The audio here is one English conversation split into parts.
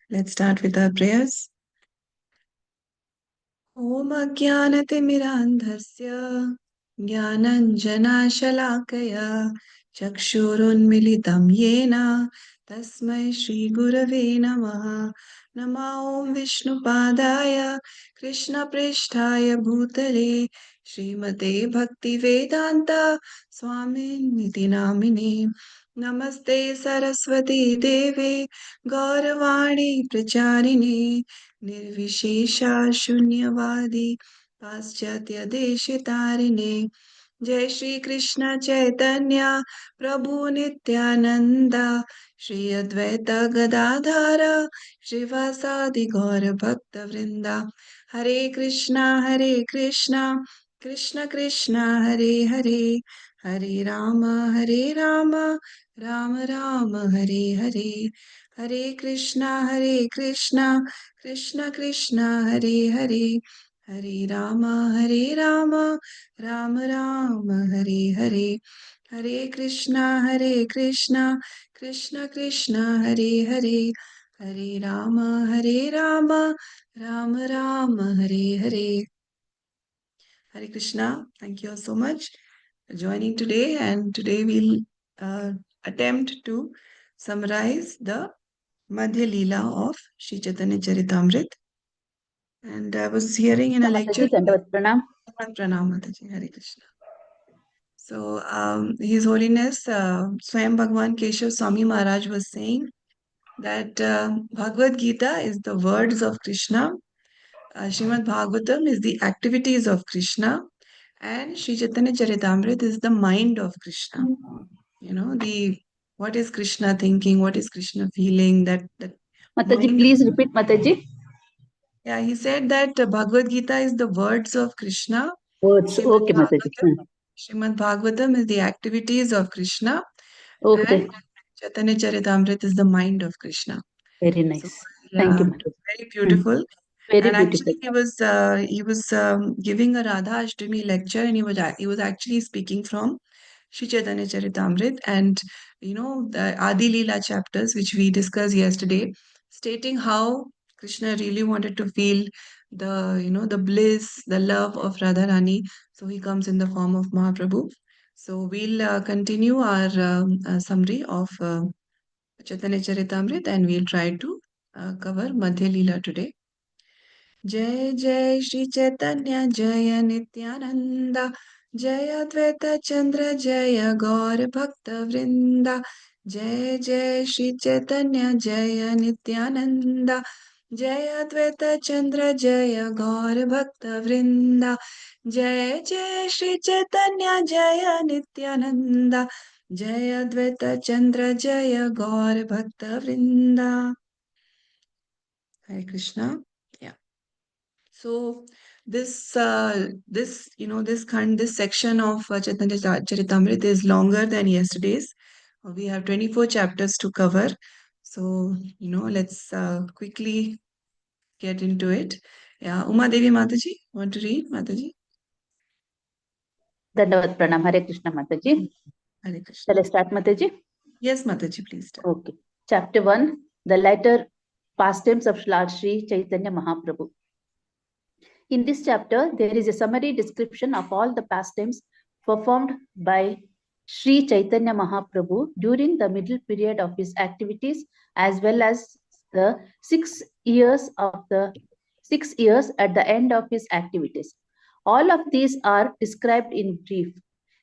Let's start with our prayers. Om Ajnanatimirandhasya Jnananjanashalakaya Chakshurunmilitam Yena Tasmai Shri Gurave Namaha. Nama Om Vishnupadaya Krishna Pristhaya Bhutale Srimate Bhakti Vedanta Swamin Niti Namine. Namaste Saraswati Deve Gauravani Pracharine निर्विशेषा शून्यवादी पाश्चात्य देश तारिणे जय श्री कृष्ण चैतन्य प्रभु नित्यानंद श्री अद्वैत गदाधर श्रीवासादि गौर भक्त वृंदा हरे Krishna Krishna Krishna Hare Hare Hare Ram Ram Ram Hare Hare Hare Krishna Krishna Krishna Hare Hare Hare Ram Ram Ram Hare Hare Hare Krishna Krishna Krishna Hare Hare Hare Ram Ram Ram Hare Hare. Hare Krishna. Thank you all so much for joining today. And today we'll attempt to summarize the Madhya Lila of Sri Chaitanya Charitamrita. And I was hearing in a lecture. Dandavat Pranam. Pranam Mataji, Hare Krishna. So, His Holiness Swayam Bhagwan Keshav Swami Maharaj was saying that Bhagavad Gita is the words of Krishna, Srimad Bhagavatam is the activities of Krishna, and Sri Chaitanya Charitamrita is the mind of Krishna. You know, what is Krishna thinking, what is Krishna feeling, that Mataji, mind. please repeat, Mataji. Yeah, he said that Bhagavad Gita is the words of Krishna. Words. Okay, Mataji. Srimad Bhagavatam is the activities of Krishna. Okay. And Chaitanya Charitamrita is the mind of Krishna. Very nice. So, Thank you, Mataji. very beautiful. Very And beautiful. actually, he was giving a Radha Ashtami lecture, and he was actually speaking from Sri Chaitanya Charitamrita, and the Adi Lila chapters, which we discussed yesterday, stating how Krishna really wanted to feel the bliss, the love of Radharani. So he comes in the form of Mahaprabhu. So we'll continue our summary of Chaitanya Charitamrita, and we'll try to cover Madhya Lila today. जय जय श्री चैतन्य जय नित्यानंदा जय अद्वैत चंद्र जय गौर भक्त वृंदा जय जय श्री चैतन्य जय नित्यानंदा जय अद्वैत चंद्र जय गौर भक्त वृंदा जय जय श्री चैतन्य जय नित्यानंदा जय अद्वैत चंद्र जय गौर भक्त वृंदा. Hare Krishna. Yeah. So this this section of Chaitanya Charitamrita is longer than yesterday's. We have 24 chapters to cover. So let's quickly get into it. Yeah, Uma Devi Mataji, want to read, Mataji? Dandavat Pranam. Hare Krishna, Mataji. Hare Krishna. Shall I start, Mataji? Yes, Mataji, please start. Okay. Chapter 1, the later pastimes of Lord Sri Chaitanya Mahaprabhu. In this chapter, there is a summary description of all the pastimes performed by Sri Chaitanya Mahaprabhu during the middle period of his activities, as well as the 6 years at the end of his activities. All of these are described in brief.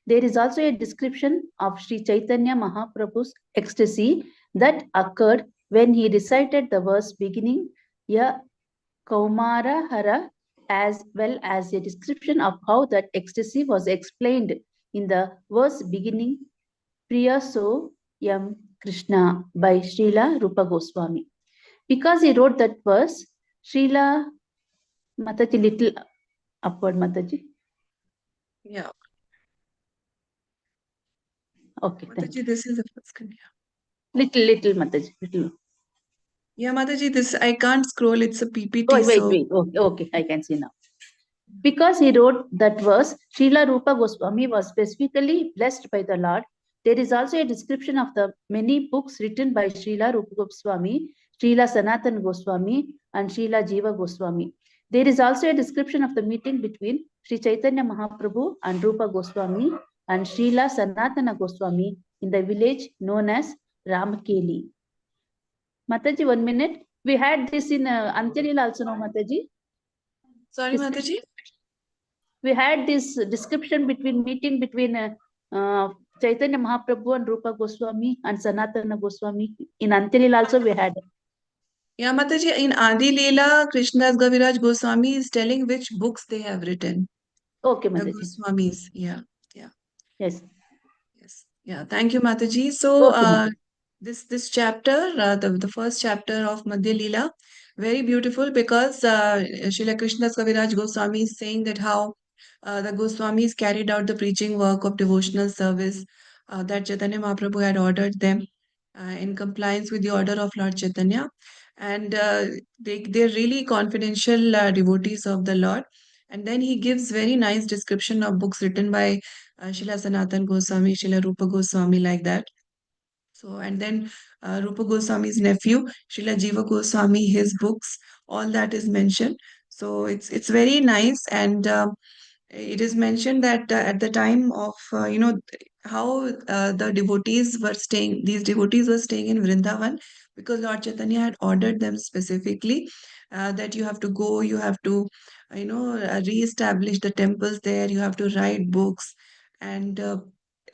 There is also a description of Sri Chaitanya Mahaprabhu's ecstasy that occurred when he recited the verse beginning, Ya Kaumara Hara, as well as a description of how that ecstasy was explained in the verse beginning, Priya So Yam Krishna by Srila Rupa Goswami. Because he wrote that verse, Srila Mataji, little upward, Mataji. Yeah. Okay, Mataji, this is the first one. Little, Mataji, little. Yeah, Mataji, this I can't scroll. It's a PPT. Wait. Okay, I can see now. Because he wrote that verse, Srila Rupa Goswami was specifically blessed by the Lord. There is also a description of the many books written by Srila Rupa Goswami Srila Sanatan Goswami, and Srila Jiva Goswami. There is also a description of the meeting between Sri Chaitanya Mahaprabhu and Rupa Goswami and Srila Sanatana Goswami in the village known as Ramakeli. Mataji, 1 minute. We had this in Antyalila also, no, Mataji? Sorry, Mataji? We had this description between meeting between Chaitanya Mahaprabhu and Rupa Goswami and Sanatana Goswami. In Antyalila also we had. Yeah, Mataji, in Adi Leela, Krishnadas Gaviraj Goswami is telling which books they have written. Okay, The Mataji. Goswamis, yeah. Yes. Yes. Yeah, thank you, Mataji. So, Okay, Mataji. this chapter, the first chapter of Madhya Lila, very beautiful because Srila Krishnadas Kaviraj Goswami is saying that how the Goswamis carried out the preaching work of devotional service that Chaitanya Mahaprabhu had ordered them in compliance with the order of Lord Chaitanya. And they're really confidential devotees of the Lord. And then he gives very nice description of books written by Srila Sanatan Goswami, Srila Rupa Goswami, like that. So, and then Rupa Goswami's nephew, Srila Jiva Goswami, his books, all that is mentioned. So it's very nice, and it is mentioned that at the time of how the devotees were staying, these devotees were staying in Vrindavan because Lord Chaitanya had ordered them specifically that you have to go, you have to re-establish the temples there, you have to write books, and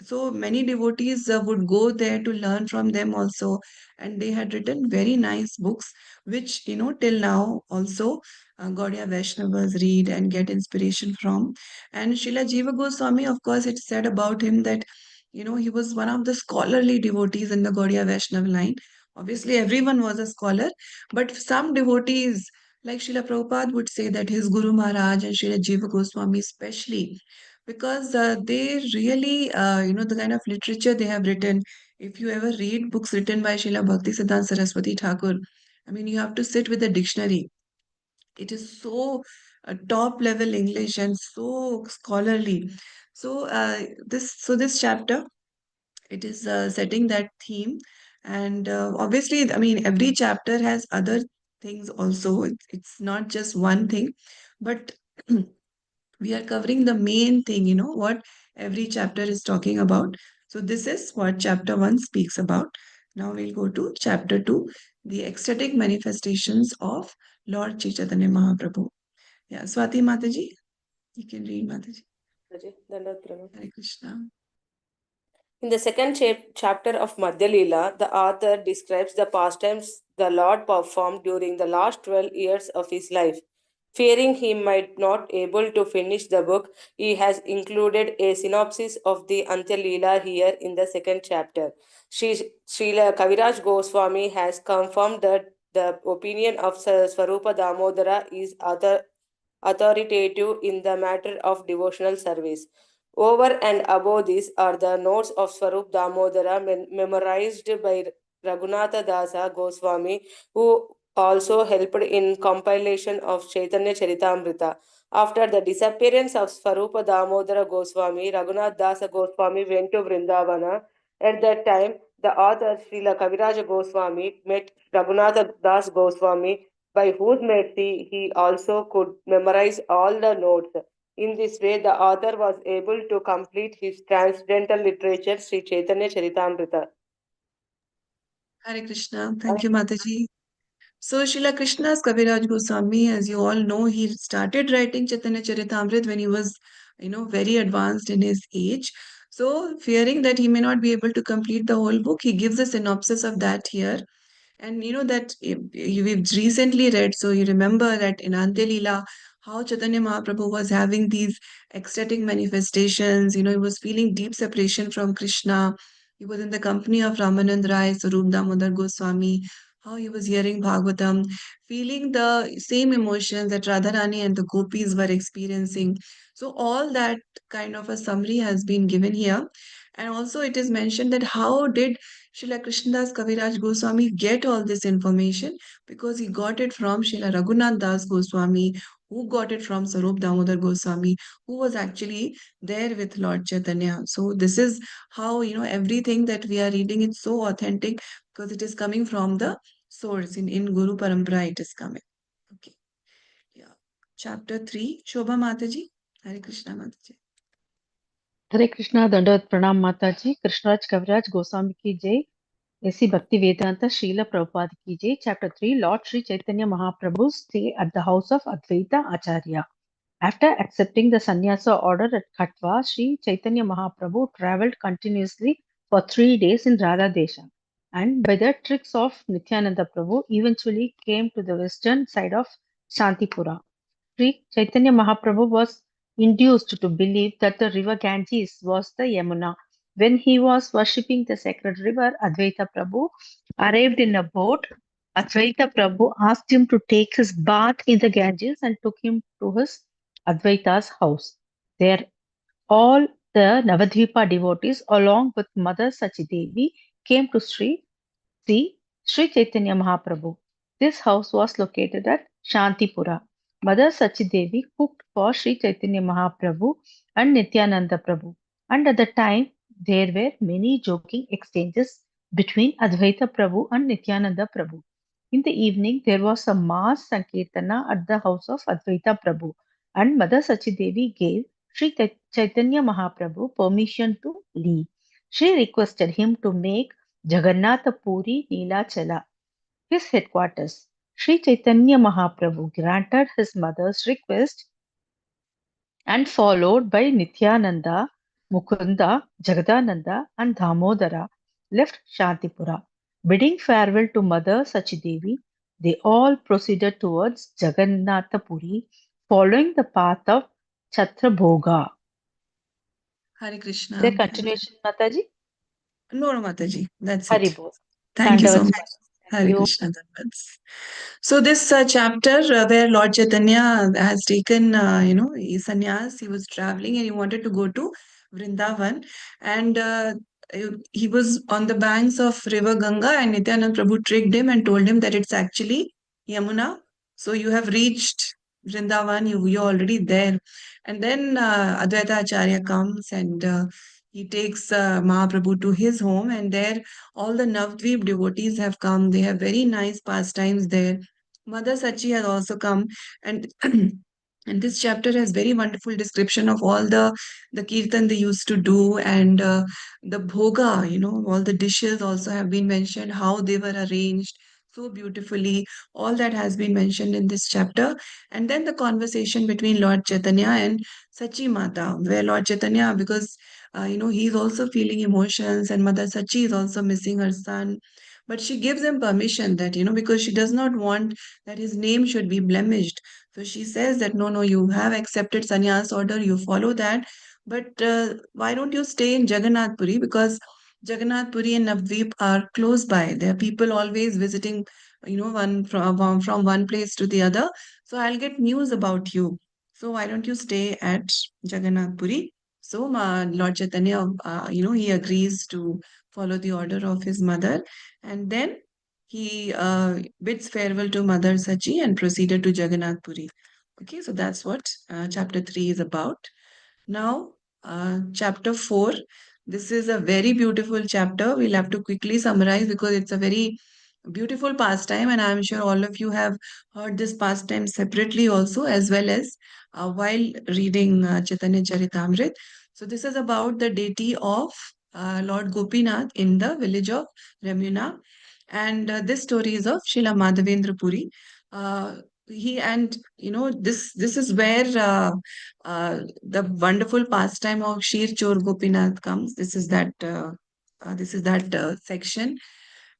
so many devotees would go there to learn from them also, and they had written very nice books which till now also Gaudiya Vaishnavas read and get inspiration from. And Srila Jiva Goswami, of course, it said about him that, he was one of the scholarly devotees in the Gaudiya Vaishnava line. Obviously, everyone was a scholar, but some devotees, like Srila Prabhupada, would say that his Guru Maharaj and Srila Jiva Goswami, especially, because they really, the kind of literature they have written. If you ever read books written by Srila Bhakti Siddhanta Saraswati Thakur, I mean, you have to sit with a dictionary. It is so top level English and so scholarly. So this chapter, it is setting that theme, and obviously, I mean, every chapter has other things also. It's not just one thing, but we are covering the main thing. What every chapter is talking about. So this is what chapter 1 speaks about. Now we'll go to chapter 2, the ecstatic manifestations of Lord Chaitanya Mahaprabhu. Yeah, Swati Mataji, you can read Mataji. Hare Krishna. In the second chapter of Madhya Lila, the author describes the pastimes the Lord performed during the last 12 years of his life. Fearing he might not able to finish the book, he has included a synopsis of the Antya Lila here in the second chapter. Srila Kaviraj Goswami has confirmed that the opinion of Swarupa Damodara is authoritative in the matter of devotional service. Over and above this are the notes of Swarup Damodara memorized by Raghunatha Dasa Goswami, who also helped in compilation of Chaitanya Charitamrita. After the disappearance of Swarupa Damodara Goswami, Raghunath Dasa Goswami went to Vrindavana. At that time, the author Srila Kaviraja Goswami met Raghunatha Das Goswami, by whose mercy he also could memorize all the notes. In this way, the author was able to complete his transcendental literature, Sri Chaitanya Charitamrita. Hare Krishna. Thank you, Mataji. So, Srila Krishna's Kaviraj Goswami, as you all know, he started writing Chaitanya Charitamrit when he was, very advanced in his age. So, fearing that he may not be able to complete the whole book, he gives a synopsis of that here. And that we've recently read, so you remember that in Ante Leela, how Chaitanya Mahaprabhu was having these ecstatic manifestations, he was feeling deep separation from Krishna. He was in the company of Ramanand Rai, Sarup Damodar Goswami, how he was hearing Bhagavatam, feeling the same emotions that Radharani and the gopis were experiencing. So all that kind of a summary has been given here. And also it is mentioned that how did Srila Krishnadas Kaviraj Goswami get all this information? Because he got it from Srila Raghunath Das Goswami, who got it from Sarup Damodar Goswami, who was actually there with Lord Chaitanya. So this is how, everything that we are reading is so authentic because it is coming from the source. In Guru Parampara it is coming. Okay. Yeah. Chapter 3. Shobha Mataji. Hare Krishna Mataji. हरे कृष्णा दंडवत प्रणाम माता जी कृष्णराज कविराज गोस्वामी की जय ऐसी भक्ति वेदांत श्रील प्रभुपाद की जय chapter 3 Lord Shri Chaitanya Mahaprabhu stay at the house of Advaita Acharya after accepting the sannyasa order at Khatwa, Sri Chaitanya Mahaprabhu traveled continuously for 3 days in Radha Desha, and by the tricks of Nityananda Prabhu, eventually came to the western side of Shantipura. Sri Chaitanya Mahaprabhu was induced to believe that the river Ganges was the Yamuna. When he was worshipping the sacred river, Advaita Prabhu arrived in a boat. Advaita Prabhu asked him to take his bath in the Ganges and took him to his Advaita's house. There, all the Navadvipa devotees, along with Mother Sachidevi, came to Sri Chaitanya Mahaprabhu. This house was located at Shantipura. Mother Sachidevi cooked for Sri Chaitanya Mahaprabhu and Nityananda Prabhu. And at the time, there were many joking exchanges between Advaita Prabhu and Nityananda Prabhu. In the evening, there was a mass sankirtana at the house of Advaita Prabhu, and Mother Sachidevi gave Sri Chaitanya Mahaprabhu permission to leave. She requested him to make Jagannath Puri Neelachala his headquarters. Sri Chaitanya Mahaprabhu granted his mother's request and followed by Nityananda, Mukunda, Jagadananda, and Damodara, left Shantipura. Bidding farewell to Mother Sachidevi, they all proceeded towards Jagannathapuri, following the path of Chhatrabhoga. Hare Krishna. The continuation, Mataji? No, no, Mataji. That's Hari it. Bol. Thank you so Dandavats. much. Thank Hare you. Krishna Dandavats. So this chapter where Lord Chaitanya has taken, his sannyas, he was traveling and he wanted to go to Vrindavan, and he was on the banks of River Ganga, and Nityananda Prabhu tricked him and told him that it's actually Yamuna. So you have reached Vrindavan, you're already there. And then Advaita Acharya comes and he takes Mahaprabhu to his home, and there all the Navdvip devotees have come. They have very nice pastimes there. Mother Sachi has also come, and and this chapter has very wonderful description of all the kirtan they used to do, and the bhoga, all the dishes also have been mentioned, how they were arranged so beautifully. All that has been mentioned in this chapter, and then the conversation between Lord Chaitanya and Sachi Mata, where Lord Chaitanya, because he's also feeling emotions, and Mother Sachi is also missing her son. But she gives him permission that, because she does not want that his name should be blemished. So she says that, no, no, you have accepted sannyas order, you follow that. But why don't you stay in Jagannath Puri? Because Jagannath Puri and Navdvip are close by. There are people always visiting, one from one place to the other. So I'll get news about you. So why don't you stay at Jagannath Puri? So Lord Chaitanya, he agrees to follow the order of his mother, and then he bids farewell to Mother Sachi and proceeded to Jagannath Puri. Okay, so that's what chapter 3 is about. Now, chapter 4. This is a very beautiful chapter. We'll have to quickly summarize because it's a very beautiful pastime, and I'm sure all of you have heard this pastime separately also, as well as while reading Chaitanya Charitamrit. So, this is about the deity of Lord Gopinath in the village of Ramuna. And this story is of Srila Madhavendra Puri. He and this is where the wonderful pastime of Shir Chor Gopinath comes. This is that section,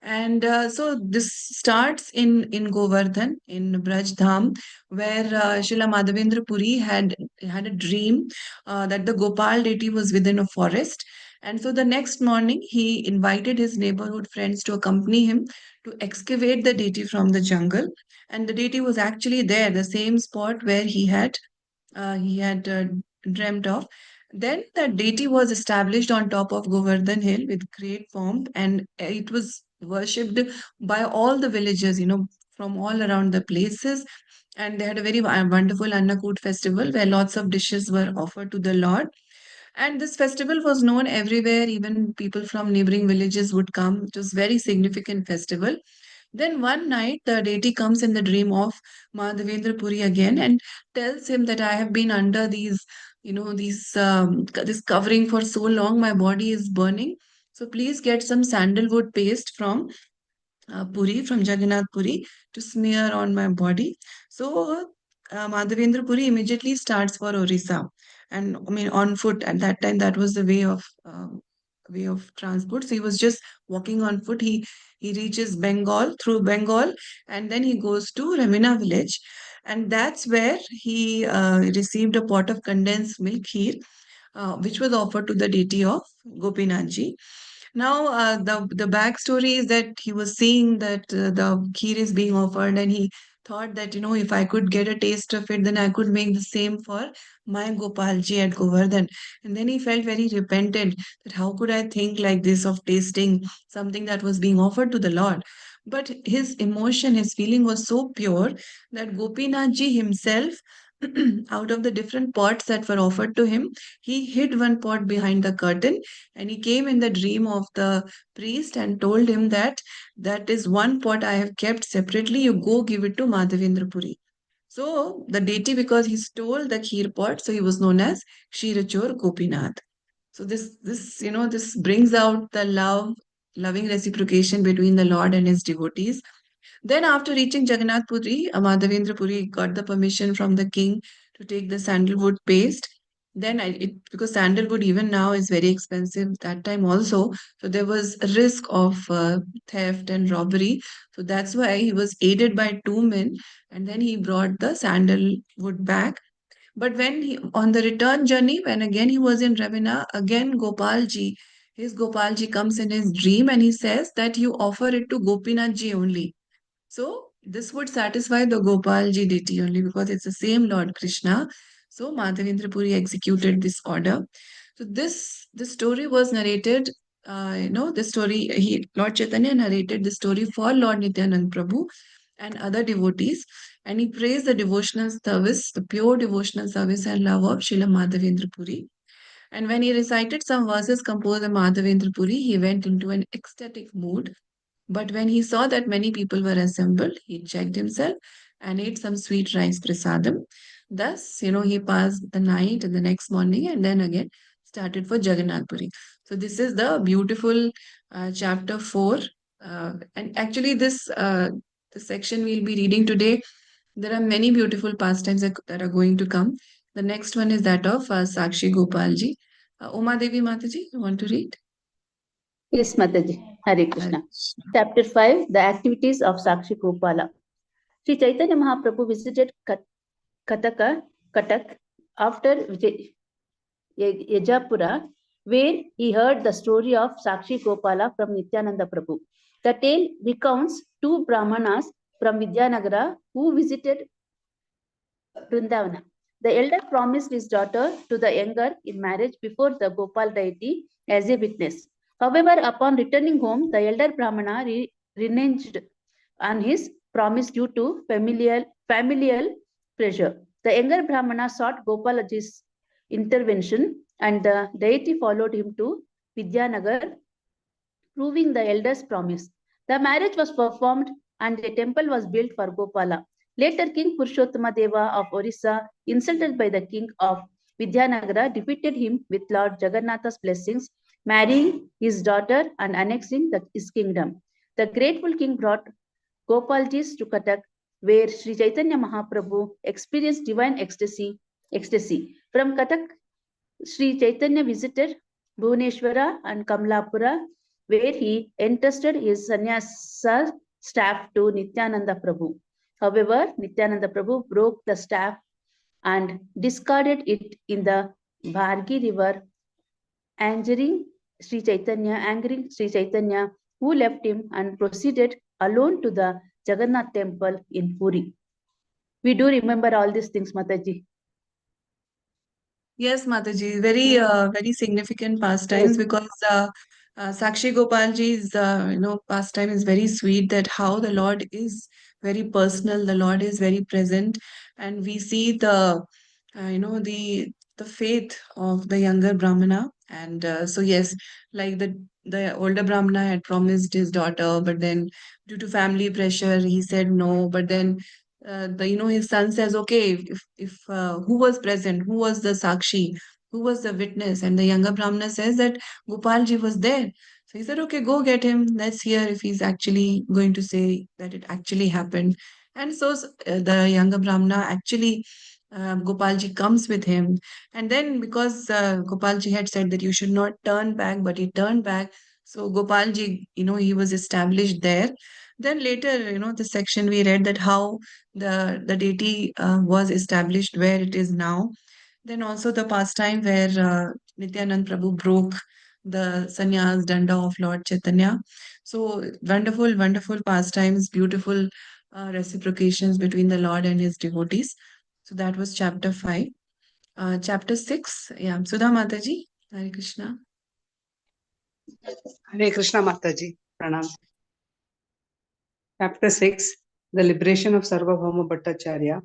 and so this starts in Govardhan in Braj Dham, where Srila Madhavendra Puri had a dream that the Gopal deity was within a forest. And so the next morning, he invited his neighborhood friends to accompany him to excavate the deity from the jungle. And the deity was actually there, the same spot where he had dreamt of. Then the deity was established on top of Govardhan Hill with great pomp, and it was worshipped by all the villagers, from all around the places. And they had a very wonderful Annakut festival where lots of dishes were offered to the Lord. And this festival was known everywhere, even people from neighboring villages would come. It was very significant festival. Then one night, the deity comes in the dream of Madhavendra Puri again and tells him that I have been under these, this covering for so long, my body is burning. So please get some sandalwood paste from Puri, from Jagannath Puri, to smear on my body. So Madhavendra Puri immediately starts for Orissa, and I mean on foot. At that time, that was the way of transport. So he was just walking on foot. He reaches Bengal, through Bengal, and then he goes to Ramina village, and that's where he received a pot of condensed milk kheer, which was offered to the deity of Gopinathji. Now, the backstory is that he was seeing that the kheer is being offered, and he thought that, if I could get a taste of it, then I could make the same for my Gopalji at Govardhan. And then he felt very repentant that how could I think like this of tasting something that was being offered to the Lord. But his emotion, his feeling was so pure that Gopinathji himself, out of the different pots that were offered to him, he hid one pot behind the curtain, and he came in the dream of the priest and told him that that is one pot I have kept separately. You go give it to Madhavendra Puri. So the deity, because he stole the kheer pot, so he was known as Kshirachor Gopinath. So this brings out the loving reciprocation between the Lord and his devotees. Then, after reaching Jagannath Puri, Madhavendra Puri got the permission from the king to take the sandalwood paste. Then, because sandalwood even now is very expensive, that time also, so there was a risk of theft and robbery. So that's why he was aided by two men, and then he brought the sandalwood back. But when on the return journey, when again he was in Ravina, again his Gopalji comes in his dream and he says that you offer it to Gopinathji only. So this would satisfy the Gopalji deity only, because it's the same Lord Krishna. So Madhavendra Puri executed this order. So this story was narrated. This story, Lord Chaitanya narrated the story for Lord Nityanand Prabhu and other devotees, and he praised the devotional service, the pure devotional service and love of Srila Madhavendra Puri. And when he recited some verses composed by Madhavendra Puri, he went into an ecstatic mood. But when he saw that many people were assembled, he checked himself and ate some sweet rice prasadam. Thus, he passed the night and the next morning and then again started for Jagannath Puri. So this is the beautiful chapter 4. And actually the section we'll be reading today, there are many beautiful pastimes that are going to come. The next one is that of Sakshi Gopalji. Uma Devi Mataji, you want to read? Yes, Mataji. Hare Hare Krishna. Krishna. Chapter 5, the activities of Sakshi Gopala. Sri Chaitanya Mahaprabhu visited Katak after Yajapura, where he heard the story of Sakshi Gopala from Nityananda Prabhu. The tale recounts two Brahmanas from Vidyanagara who visited Vrindavana. The elder promised his daughter to the younger in marriage before the Gopal deity as a witness. However, upon returning home, the elder Brahmana reneged on his promise due to familial pressure. The younger Brahmana sought Gopalaji's intervention, and the deity followed him to Vidyanagar, proving the elder's promise. The marriage was performed and a temple was built for Gopala. Later, King Purushottama Deva of Orissa, insulted by the king of Vidyanagara, defeated him with Lord Jagannatha's blessings, marrying his daughter and annexing his kingdom. The grateful king brought Gopalji to Katak, where Sri Chaitanya Mahaprabhu experienced divine ecstasy. From Katak, Sri Chaitanya visited Bhuvaneshwara and Kamlapura, where he entrusted his sannyasa staff to Nityananda Prabhu. However, Nityananda Prabhu broke the staff and discarded it in the Bhargi river, angering Sri Chaitanya, who left him and proceeded alone to the Jagannath temple in Puri. We do remember all these things, Mataji. Yes, Mataji, very significant pastimes, Yes. because Sakshi Gopalji's pastime is very sweet. That how the Lord is very personal, the Lord is very present, and we see the faith of the younger Brahmana, and so yes, like the older Brahmana had promised his daughter, but then due to family pressure, he said no. But then his son says, okay, if who was present, who was the Sakshi, who was the witness? And the younger Brahmana says that Gopalji was there. So he said, okay, go get him. Let's hear if he's actually going to say that it actually happened. And so the younger Brahmana actually, Gopalji comes with him. And then because Gopalji had said that you should not turn back, but he turned back. So Gopalji, he was established there. Then later, the section we read that how the deity was established where it is now. Then also the pastime where Nityanand Prabhu broke the sannyas danda of Lord Chaitanya. So wonderful, wonderful pastimes, beautiful reciprocations between the Lord and his devotees. So that was chapter 5. Chapter 6, yeah, Sudha Mataji, Hare Krishna. Hare Krishna Mataji, Pranam. Chapter 6, The Liberation of Sarvabhauma Bhattacharya.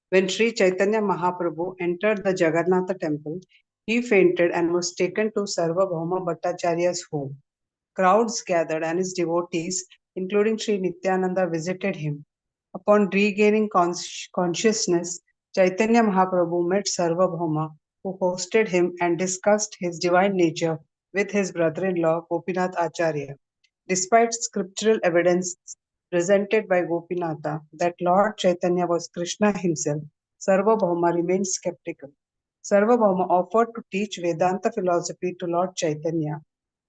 When Sri Chaitanya Mahaprabhu entered the Jagannatha temple, he fainted and was taken to Sarvabhauma Bhattacharya's home. Crowds gathered and his devotees, including Sri Nityananda, visited him. Upon regaining consciousness, Chaitanya Mahaprabhu met Sarvabhauma, who hosted him and discussed his divine nature with his brother-in-law Gopinath Acharya. Despite scriptural evidence presented by Gopinatha that Lord Chaitanya was Krishna himself, Sarvabhauma remained skeptical. Sarvabhauma offered to teach Vedanta philosophy to Lord Chaitanya,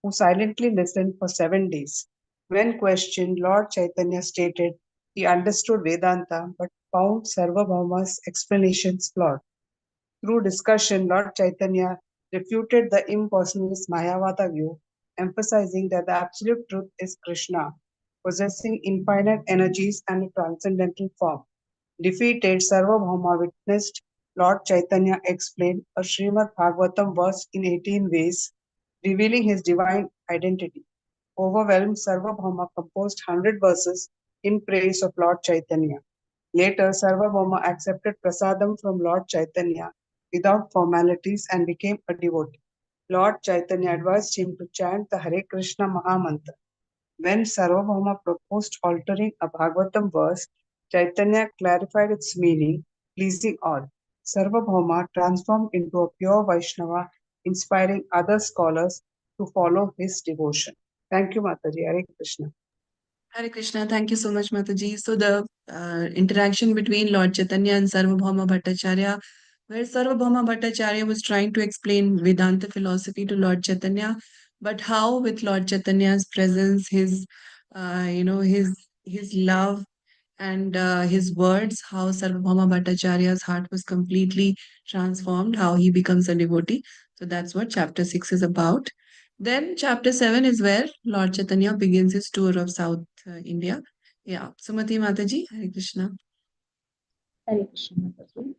who silently listened for 7 days. When questioned, Lord Chaitanya stated he understood Vedanta but found Sarvabhauma's explanations flawed. Through discussion, Lord Chaitanya refuted the impersonalist Mayavada view, emphasizing that the absolute truth is Krishna, possessing infinite energies and a transcendental form. Defeated, Sarvabhauma witnessed Lord Chaitanya explain a Srimad Bhagavatam verse in 18 ways, revealing his divine identity. Overwhelmed, Sarvabhauma composed 100 verses in praise of Lord Chaitanya. Later, Sarvabhauma accepted prasadam from Lord Chaitanya without formalities and became a devotee. Lord Chaitanya advised him to chant the Hare Krishna Mahamantra. When Sarvabhauma proposed altering a Bhagavatam verse, Chaitanya clarified its meaning, pleasing all. Sarvabhauma transformed into a pure Vaishnava, inspiring other scholars to follow his devotion. Thank you, Mataji. Hare Krishna. Hare Krishna, thank you so much, Mataji. So the interaction between Lord Chaitanya and Sarvabhauma Bhattacharya, where Sarvabhauma Bhattacharya was trying to explain Vedanta philosophy to Lord Chaitanya, but how with Lord Chaitanya's presence, his love and his words, how Sarvabhauma Bhattacharya's heart was completely transformed, how he becomes a devotee. So that's what chapter 6 is about. Then chapter 7 is where Lord Chaitanya begins his tour of South India. Yeah, Sumati Mataji, Hare Krishna. Hare Krishna Mataji.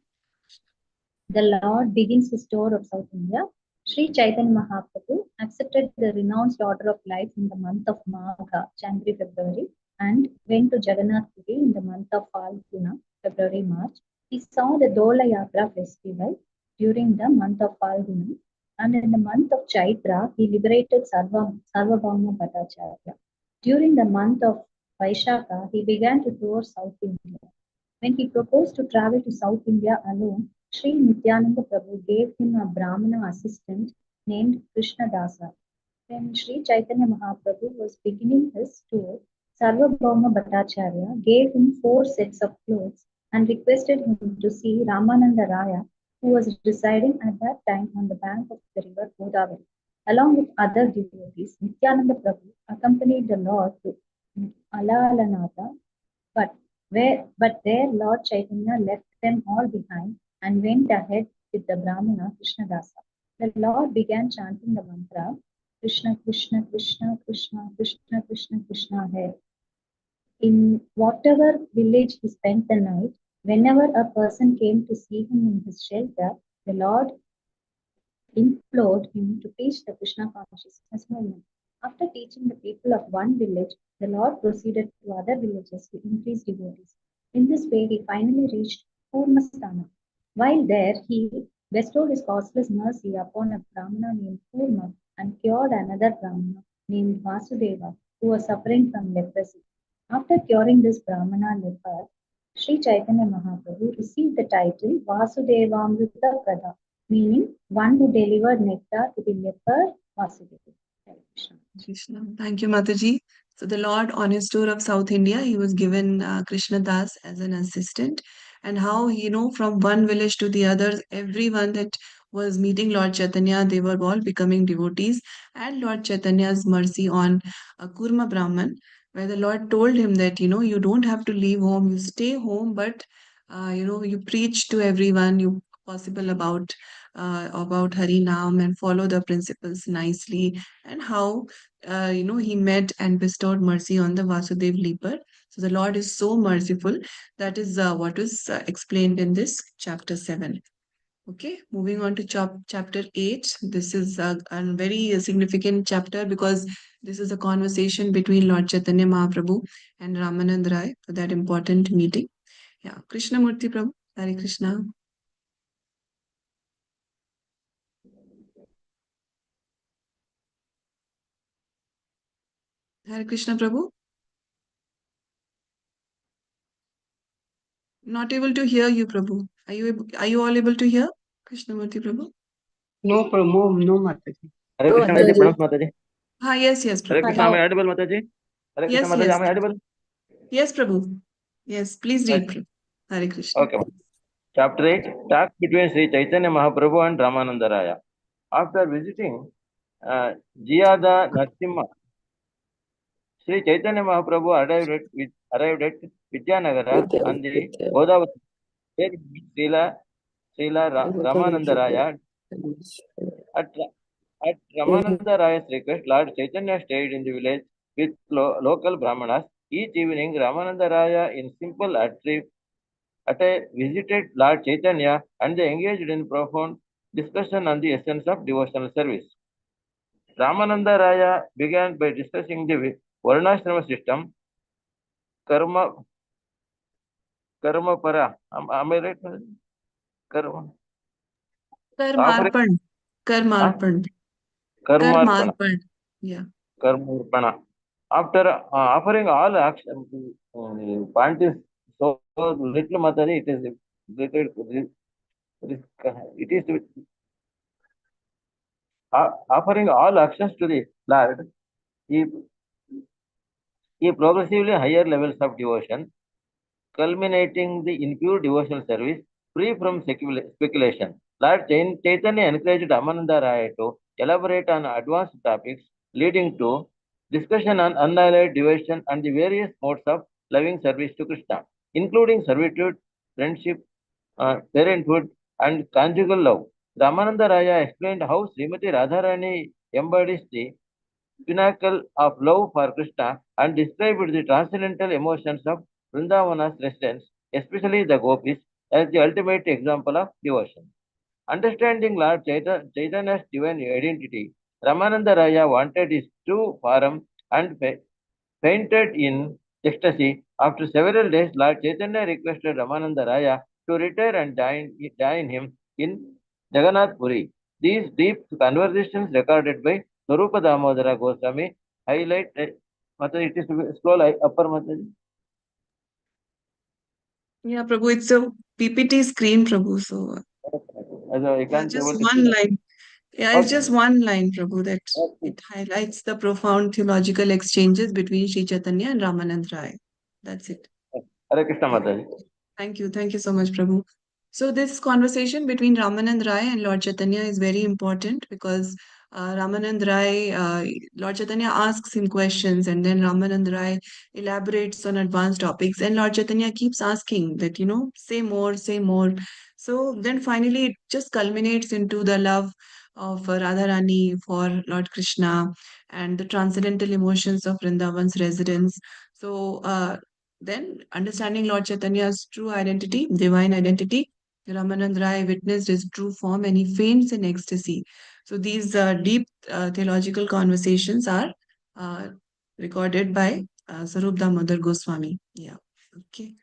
The Lord begins his tour of South India. Sri Chaitanya Mahaprabhu accepted the renounced order of life in the month of Magha, January, February, and went to Jagannath Puri in the month of Falguna, February, March. He saw the Dola Yagra festival during the month of Falguna, and in the month of Chaitra, he liberated Sarvabhauma Bhattacharya. During the month of Vaishakha, he began to tour South India. When he proposed to travel to South India alone, Sri Nityananda Prabhu gave him a Brahmana assistant named Krishna Dasa. When Sri Chaitanya Mahaprabhu was beginning his tour, Sarvabhauma Bhattacharya gave him 4 sets of clothes and requested him to see Ramananda Raya, who was residing at that time on the bank of the river Godavari. Along with other devotees, Nityananda Prabhu accompanied the Lord to Alalanatha, but there Lord Chaitanya left them all behind and went ahead with the Brahmana Krishnadasa. The Lord began chanting the mantra Krishna Krishna Krishna Krishna Krishna Krishna Krishna Hare. In whatever village he spent the night, whenever a person came to see him in his shelter, the Lord implored him to teach the Krishna consciousness movement. After teaching the people of one village, the Lord proceeded to other villages to increase devotees. In this way, he finally reached Purmasthana. While there, he bestowed his causeless mercy upon a Brahmana named Purma and cured another Brahmana named Vasudeva, who was suffering from leprosy. After curing this Brahmana leper, Sri Chaitanya Mahaprabhu received the title Vasudevamrita Prada, meaning one who delivered nectar to the leper Vasudeva. Hare Krishna. Krishna. Thank you, Mataji. So the Lord, on his tour of South India, he was given Krishna Das as an assistant, and how, from one village to the other, everyone that was meeting Lord Chaitanya, they were all becoming devotees. And Lord Chaitanya's mercy on Kurma Brahman, where the Lord told him that, you don't have to leave home, you stay home, but, you preach to everyone, you possible about Hari Nam and follow the principles nicely, and how he met and bestowed mercy on the Vasudev leper. So the Lord is so merciful. That is what is explained in this chapter 7. Okay, moving on to chapter 8. This is a very significant chapter because this is a conversation between Lord Chaitanya Mahaprabhu and Ramanand Rai for that important meeting. Yeah, Krishnamurti Prabhu, Hare Krishna. Hare Krishna Prabhu. Not able to hear you, Prabhu. Are you all able to hear? Krishnamurti Prabhu? No, no, Mataji. Hare No, Krishna Mataji, Mataji. Pranam Mataji. Yes, Hare Prabhu. Krishna, am I audible, Mataji? Hare Krishna Yes, Mataji, yes. am I audible? Yes, Prabhu. Yes, please read, Prabhu. Hare Krishna. Okay. Chapter 8, talk between Sri Chaitanya Mahaprabhu and Ramananda Raya. After visiting Jiyada Narasimha, Sri Chaitanya Mahaprabhu arrived at Vidyanagara on the Godavari, where he met Ramananda Raya. At Ramananda Raya's request, Lord Chaitanya stayed in the village with local Brahmanas. Each evening, Ramananda Raya, in simple visited Lord Chaitanya and they engaged in profound discussion on the essence of devotional service. Ramananda Raya began by discussing the Varnashrama system, karma para. Am I right? Karma. Karmarpan. Karmarpan. Karmarpana. Karmarpan. Yeah. Karmarpana. After offering all action, point is so little Mataji, it is offering all actions to the Lord, he progressively higher levels of devotion, culminating the impure devotional service, free from speculation. Lord Chaitanya encouraged Ramananda Raya to elaborate on advanced topics, leading to discussion on unalloyed devotion and the various modes of loving service to Krishna, including servitude, friendship, parenthood, and conjugal love. Ramananda Raya explained how Srimati Radharani embodies the pinnacle of love for Krishna and described the transcendental emotions of Vrindavana's residents, especially the gopis, as the ultimate example of devotion. Understanding Lord Chaitanya's divine identity, Ramananda Raya wanted his true form and fainted in ecstasy. After several days, Lord Chaitanya requested Ramananda Raya to retire and join him in Jagannath Puri. These deep conversations recorded by Swarupa Damodara Goswami highlight Mataji, it is scroll upper Mataji. Yeah, Prabhu, it's a PPT screen, Prabhu. So, I can't just able to one see. line. Yeah, it's Okay. just one line, Prabhu, that Okay. it highlights the profound theological exchanges between Sri Chaitanya and Ramanand Rai. That's it. Hare Krishna Yeah. Mataji. Thank you. Thank you so much, Prabhu. So this conversation between Ramanand Rai and Lord Chaitanya is very important because Ramanand Rai, Lord Chaitanya asks him questions and then Ramanand Rai elaborates on advanced topics and Lord Chaitanya keeps asking that, say more, say more. So then finally it just culminates into the love of Radharani for Lord Krishna and the transcendental emotions of Vrindavan's residents. So then, understanding Lord Chaitanya's true identity, divine identity, Ramanand Rai witnessed his true form and he faints in ecstasy. So, these deep theological conversations are uh, recorded by Sarup Damodar Goswami. Yeah. Okay.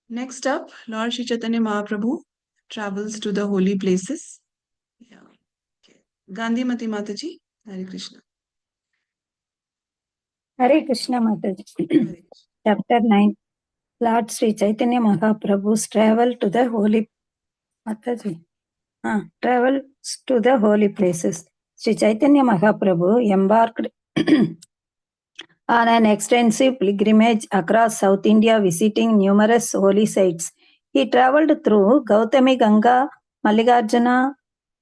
Next up, Lord Sri Chaitanya Mahaprabhu travels to the holy places. Yeah. Okay. Gandhi Mati Mataji, Hare Krishna. Hare Krishna Mataji. Hare Chapter 9. Lord Sri Chaitanya Mahaprabhu's travel to the holy Mataji. Travels to the holy places. Sri Chaitanya Mahaprabhu embarked on an extensive pilgrimage across South India, visiting numerous holy sites. He traveled through Gautami Ganga, Mallikarjuna,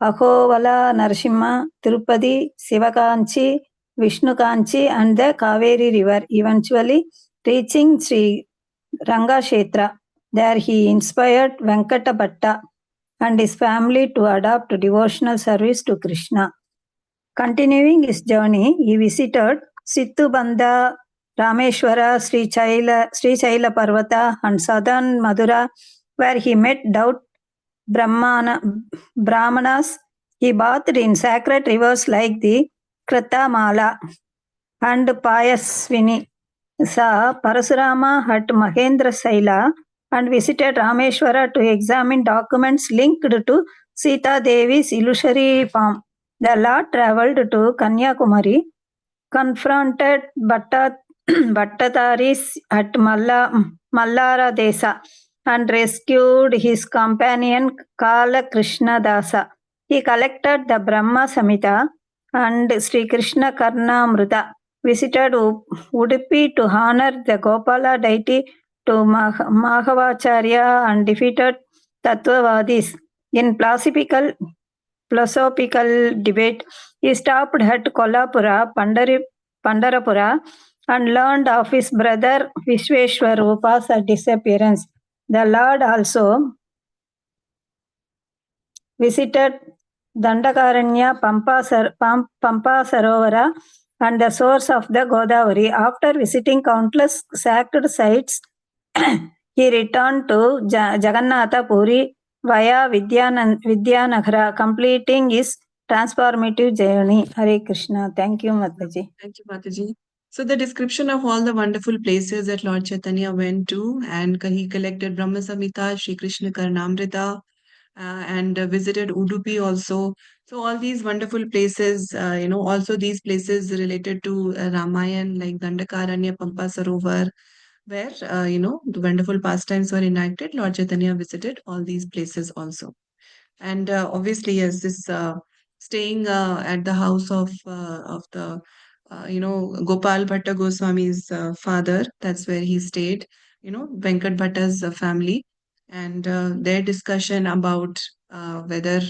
Ahovala, Narasimha, Tirupati, Sivakanchi, Vishnukanchi, and the Kaveri River, eventually reaching Sri Rangashetra. There he inspired Venkata Bhatta and his family to adopt devotional service to Krishna. Continuing his journey, he visited Sittubandha, Rameshwara, Sri Shaila Parvata, and southern Madura, where he met devout Brahmanas. He bathed in sacred rivers like the Kratamala and Payasvini, saw Parasurama at Mahendra Saila, and visited Rameshwara to examine documents linked to Sita Devi's illusory form. The Lord traveled to Kanyakumari, confronted Bhattataris at Mallara Desa, and rescued his companion Kala Krishna Dasa. He collected the Brahma Samhita and Sri Krishna Karnamrita, visited Udupi to honor the Gopala deity to Mahavacharya, and defeated Tattvavadis. In philosophical debate, he stopped at Kolhapura, Pandarapura, and learned of his brother Vishweshwarupa's disappearance. The Lord also visited Dandakaranya, Pampa Sarovara, and the source of the Godavari. After visiting countless sacred sites, he returned to Jagannatha Puri via Vidyanagara, completing his transformative journey. Hare Krishna. Thank you, Mataji. Thank you, Mataji. So the description of all the wonderful places that Lord Chaitanya went to, and he collected Brahma Samhita, Shri Krishna Karnamrita, and visited Udupi also. So all these wonderful places, also these places related to Ramayan, like Dandakaranya, Pampa Sarovar, where, the wonderful pastimes were enacted. Lord Chaitanya visited all these places also. And obviously, yes, this staying at the house of the Gopal Bhatta Goswami's father. That's where he stayed. Venkat Bhatta's family, and their discussion about whether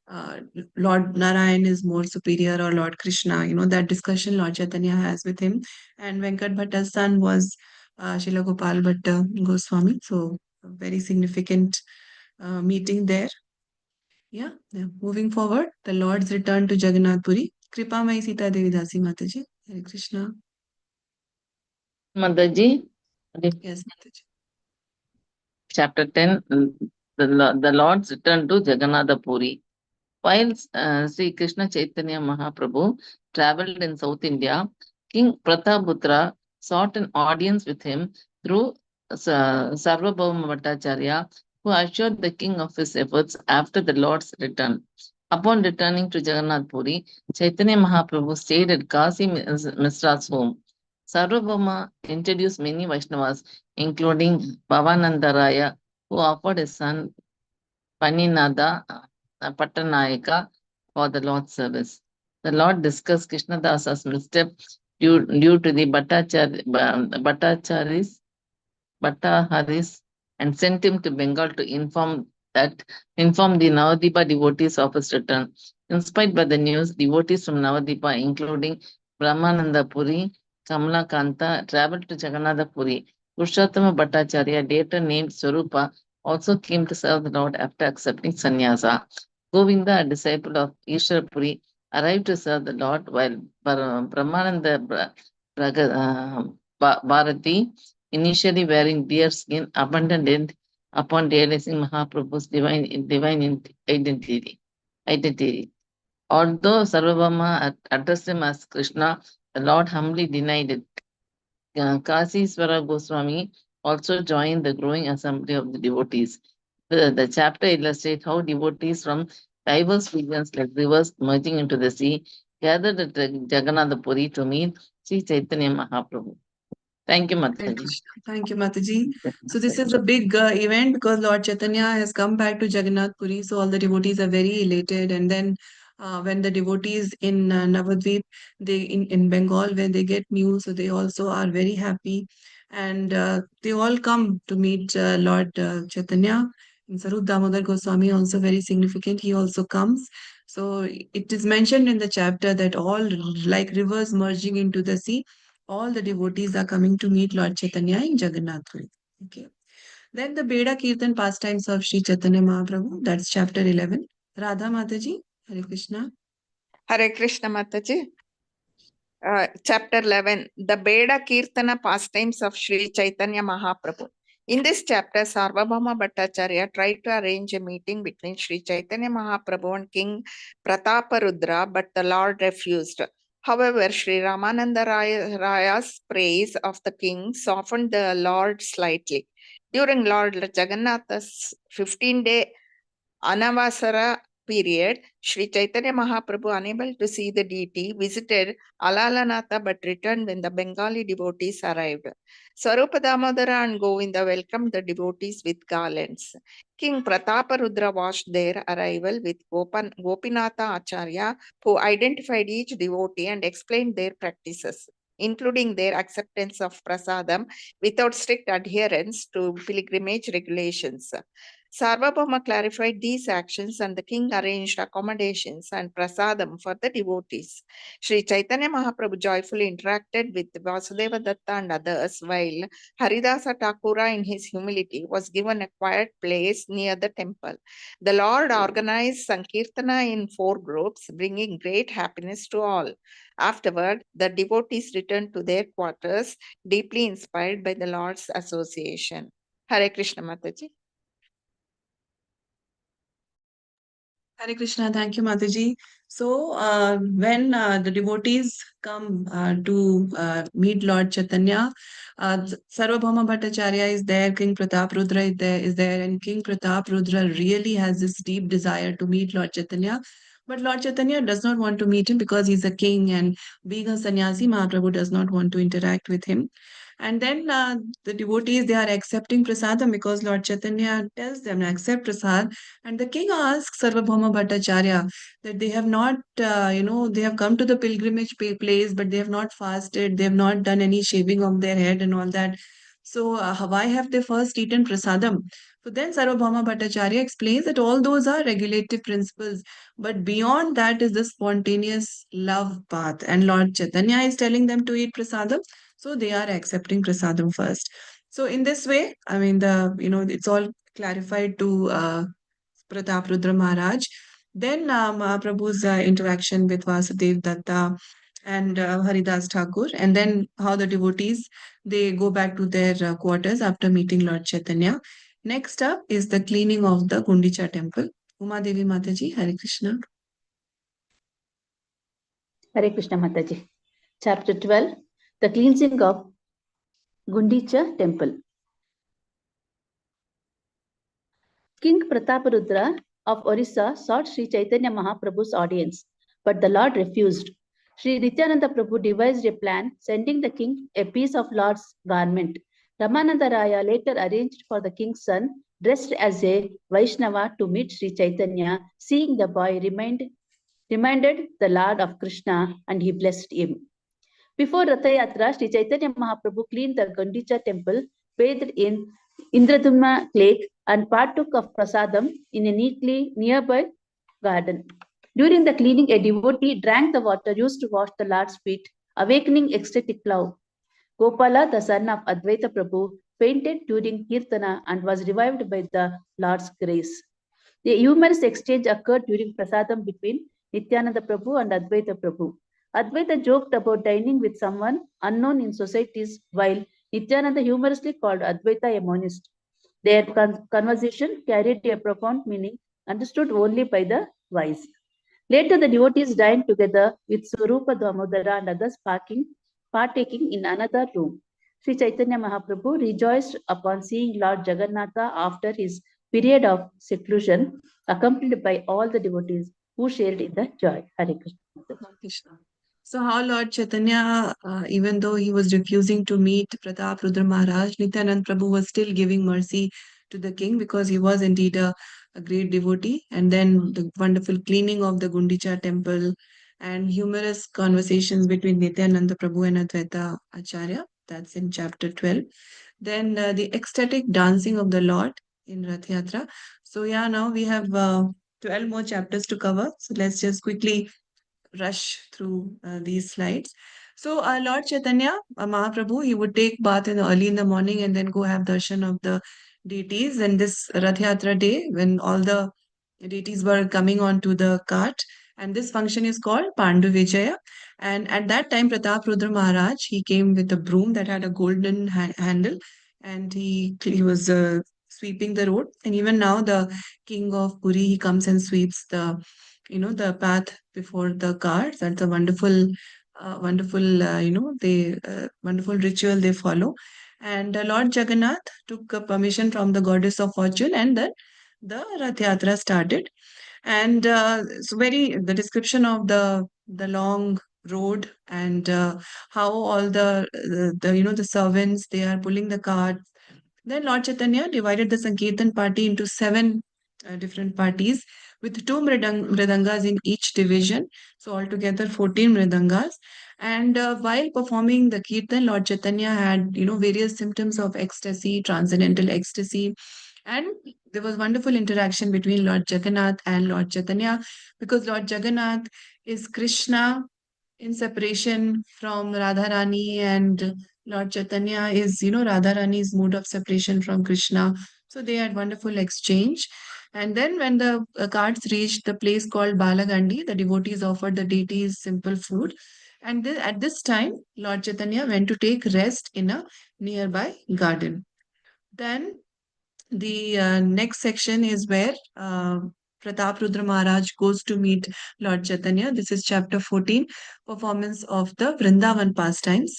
uh, Lord Narayan is more superior or Lord Krishna. That discussion Lord Chaitanya has with him, and Venkat Bhatta's son was Srila Gopal Bhatta Goswami. So a very significant meeting there. Yeah. Moving forward, the Lord's return to Jagannath Puri. Kripa Mai Sita Devi Dasi Mataji. Hare Krishna. Mataji, Yes, Mataji. chapter 10, the Lord's return to Jagannatha Puri. While Sri Krishna Chaitanya Mahaprabhu traveled in South India, King Prataputra sought an audience with him through Sarvabhauma Bhattacharya, who assured the king of his efforts after the Lord's return. Upon returning to Jagannath Puri, Chaitanya Mahaprabhu stayed at Kasi Misra's home. Sarvabhauma introduced many Vaishnavas, including Bhavanandaraya, who offered his son Paninada Pattanayaka for the Lord's service. The Lord discussed Krishnadasa's misstep due to the Bhattacharis and sent him to Bengal to inform the Navadipa devotees of his return. Inspired by the news, devotees from Navadipa, including Brahmananda Puri, Kamala Kanta, traveled to Jagannatha Puri. Purushottam Bhattacharya, later named Swarupa, also came to serve the Lord after accepting sannyasa. Govinda, a disciple of Ishwar Puri, arrived to serve the Lord, while Brahmananda Bharati, initially wearing deer skin, abandoned upon realizing Mahaprabhu's divine identity. Although Sarvabhauma addressed him as Krishna, the Lord humbly denied it. Kasiswara Goswami also joined the growing assembly of the devotees. The chapter illustrates how devotees from diverse regions like rivers merging into the sea gathered at Jagannath Puri to meet Sri Chaitanya Mahaprabhu. Thank you, Hare Mataji. Krishna. Thank you, Mataji. So this is a big event because Lord Chaitanya has come back to Jagannath Puri. So all the devotees are very elated. And then when the devotees in Navadvip, they in Bengal, when they get news, so they also are very happy. And they all come to meet Lord Chaitanya. And Sarup Damodar Goswami also very significant. He also comes. So it is mentioned in the chapter that all like rivers merging into the sea, all the devotees are coming to meet Lord Chaitanya in Jagannath Puri. Okay. Then the Beda Kirtan pastimes of Sri Chaitanya Mahaprabhu, that's chapter 11. Radha Mataji, Hare Krishna. Hare Krishna Mataji. Chapter 11, the Beda Kirtana pastimes of Sri Chaitanya Mahaprabhu. In this chapter, Sarvabhauma Bhattacharya tried to arrange a meeting between Sri Chaitanya Mahaprabhu and King Prataparudra, but the Lord refused. However, Sri Ramananda Raya's praise of the king softened the Lord slightly. During Lord Jagannatha's 15-day Anavasara period, Sri Chaitanya Mahaprabhu, unable to see the deity, visited Alalanatha but returned when the Bengali devotees arrived. Swarupa Damodara and Govinda welcomed the devotees with garlands. King Prataparudra watched their arrival with Gopinatha Acharya, who identified each devotee and explained their practices, including their acceptance of prasadam without strict adherence to pilgrimage regulations. Sarvabhauma clarified these actions and the king arranged accommodations and prasadam for the devotees. Sri Chaitanya Mahaprabhu joyfully interacted with Vasudeva Datta and others, while Haridasa Thakura in his humility was given a quiet place near the temple. The Lord organized Sankirtana in 4 groups, bringing great happiness to all. Afterward, the devotees returned to their quarters, deeply inspired by the Lord's association. Hare Krishna Mataji. Hare Krishna, thank you, Mataji. So, when the devotees come to meet Lord Chaitanya, Sarvabhauma Bhattacharya is there, King Prataparudra is there, and King Prataparudra really has this deep desire to meet Lord Chaitanya. But Lord Chaitanya does not want to meet him because he's a king, and being a sannyasi, Mahaprabhu does not want to interact with him. And then the devotees, they are accepting prasadam because Lord Chaitanya tells them, accept prasad. And the king asks Sarvabhauma Bhattacharya that they have not, they have come to the pilgrimage place, but they have not fasted, they have not done any shaving of their head and all that. So, why have they first eaten prasadam? So then Sarvabhauma Bhattacharya explains that all those are regulative principles, but beyond that is the spontaneous love path. And Lord Chaitanya is telling them to eat prasadam, so they are accepting prasadam first. So in this way, I mean, it's all clarified to Prataparudra Maharaj. Then Mahaprabhu's interaction with Vasudev Datta and Haridas Thakur, and then how the devotees, they go back to their quarters after meeting Lord Chaitanya. Next up is the cleaning of the Gundicha temple. Uma Devi Mataji, Hare Krishna. Hare Krishna Mataji. Chapter 12, the cleansing of Gundicha temple. King Prataparudra of Orissa sought Sri Chaitanya Mahaprabhu's audience, but the Lord refused. Sri Nityananda Prabhu devised a plan, sending the king a piece of Lord's garment. Ramananda Raya later arranged for the king's son, dressed as a Vaishnava, to meet Sri Chaitanya. Seeing the boy reminded the Lord of Krishna, and he blessed him. Before Ratha Yatra, Sri Chaitanya Mahaprabhu cleaned the Gundicha temple, bathed in Indradumna lake, and partook of prasadam in a nearby garden. During the cleaning, a devotee drank the water used to wash the Lord's feet, awakening ecstatic love. Gopala, the son of Advaita Prabhu, fainted during Kirtana and was revived by the Lord's grace. The humorous exchange occurred during prasadam between Nityananda Prabhu and Advaita Prabhu. Advaita joked about dining with someone unknown in societies, while Nityananda humorously called Advaita a monist. Their conversation carried a profound meaning, understood only by the wise. Later, the devotees dined together with Swarupa Damodara and others partaking in another room. Sri Chaitanya Mahaprabhu rejoiced upon seeing Lord Jagannatha after his period of seclusion, accompanied by all the devotees who shared in the joy. Hare Krishna. Krishna. So how Lord Chaitanya, even though he was refusing to meet Pratap Rudra Maharaj, Nityanand Prabhu was still giving mercy to the king because he was indeed a great devotee. And then the wonderful cleaning of the Gundicha temple and humorous conversations between Nityananda Prabhu and Advaita Acharya. That's in chapter 12. Then the ecstatic dancing of the Lord in Rath Yatra. So yeah, now we have 12 more chapters to cover. So let's just quickly rush through these slides. So, Lord Chaitanya, Mahaprabhu, he would take bath early in the morning and then go have darshan of the deities. And this Rath Yatra day, when all the deities were coming onto the cart, and this function is called Pandu Vijaya. And at that time, Pratap Rudra Maharaj, he came with a broom that had a golden handle, and he was sweeping the road. And even now, the king of Puri, he comes and sweeps the path before the cards. That's a wonderful wonderful ritual they follow. And Lord Jagannath took permission from the goddess of fortune, and then the Rath Yatra started. And so very the description of the long road, and how all the servants, they are pulling the cart. Then Lord Chaitanya divided the Sankirtan party into seven different parties with two mridangas in each division. So altogether 14 mridangas. And while performing the Kirtan, Lord Chaitanya had, various symptoms of ecstasy, transcendental ecstasy. And there was wonderful interaction between Lord Jagannath and Lord Chaitanya, because Lord Jagannath is Krishna in separation from Radharani, and Lord Chaitanya is, Radharani's mood of separation from Krishna. So they had wonderful exchange. And then when the carts reached the place called Balagandi, the devotees offered the deities simple food. And at this time, Lord Chaitanya went to take rest in a nearby garden. Then the next section is where Pratap Rudra Maharaj goes to meet Lord Chaitanya. This is chapter 14, performance of the Vrindavan pastimes.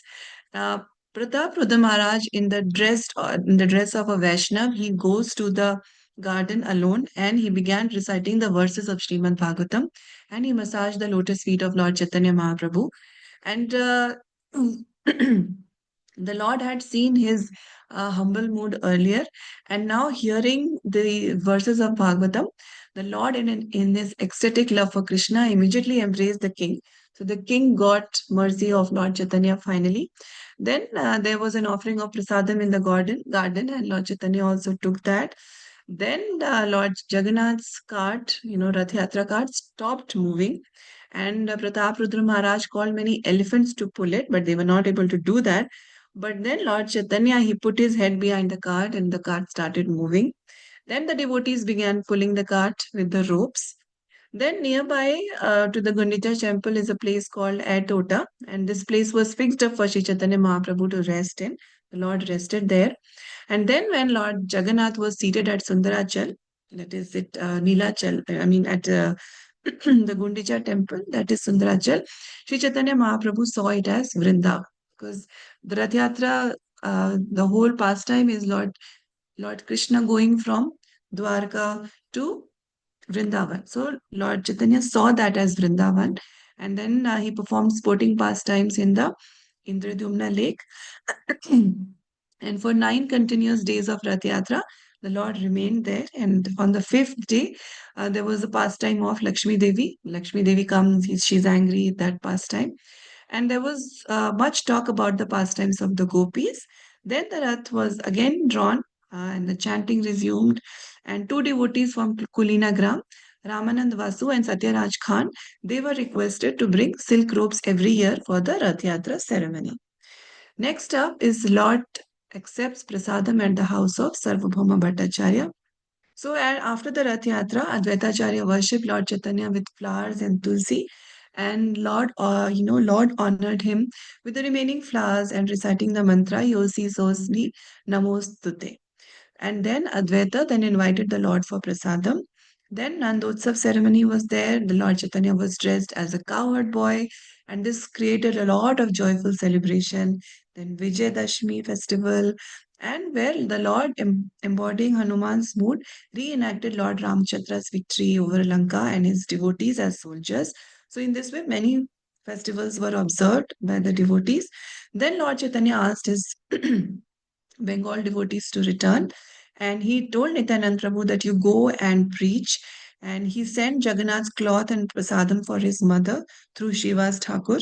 Uh, Pratap Rudra Maharaj, in the dress of a Vaishnav, he goes to the garden alone, and he began reciting the verses of Srimad Bhagavatam, and he massaged the lotus feet of Lord Chaitanya Mahaprabhu. And the Lord had seen his humble mood earlier, and now hearing the verses of Bhagavatam, the Lord, in his ecstatic love for Krishna, immediately embraced the king. So the king got mercy of Lord Chaitanya finally. Then there was an offering of prasadam in the garden, and Lord Chaitanya also took that. Then Lord Jagannath's cart, Rath Yatra cart, stopped moving, and Pratap Rudra Maharaj called many elephants to pull it, but they were not able to do that. But then Lord Chaitanya, he put his head behind the cart, and the cart started moving. Then the devotees began pulling the cart with the ropes. Then nearby to the Gundicha temple is a place called Atota, and this place was fixed up for Sri Chaitanya Mahaprabhu to rest in. The Lord rested there. And then when Lord Jagannath was seated at Sundarachal, that is it, Nilachal, I mean at the Gundicha temple, that is Sundarachal, Sri Chaitanya Mahaprabhu saw it as Vrindavan, because the Rath Yatra, the whole pastime is Lord Krishna going from Dwarka to Vrindavan. So Lord Chaitanya saw that as Vrindavan, and then he performed sporting pastimes in the Indradyumna lake. And for 9 continuous days of Rath Yatra, the Lord remained there. And on the fifth day, there was a pastime of Lakshmi Devi. Lakshmi Devi comes, she's angry at that pastime. And there was much talk about the pastimes of the gopis. Then the Rath was again drawn, and the chanting resumed. And two devotees from Kulina Gram, Ramanand Vasu and Satyaraj Khan, they were requested to bring silk robes every year for the Rath Yatra ceremony. Next up is Lord accepts prasadam at the house of Sarvabhauma Bhattacharya. So after the Rath Yatra, Advaitacharya worshipped Lord Chaitanya with flowers and tulsi, and Lord honored him with the remaining flowers and reciting the mantra Yosi Sosni Namostute. And then Advaita then invited the Lord for prasadam. Then Nandotsav ceremony was there. The Lord Chaitanya was dressed as a cowherd boy, and this created a lot of joyful celebration. Then Vijayadashmi festival, and where the Lord, embodying Hanuman's mood, reenacted Lord Ramchatra's victory over Lanka and his devotees as soldiers. So in this way, many festivals were observed by the devotees. Then Lord Chaitanya asked his Bengal devotees to return, and he told Nityanand Prabhu that you go and preach. And he sent Jagannath's cloth and prasadam for his mother through Shiva's Thakur.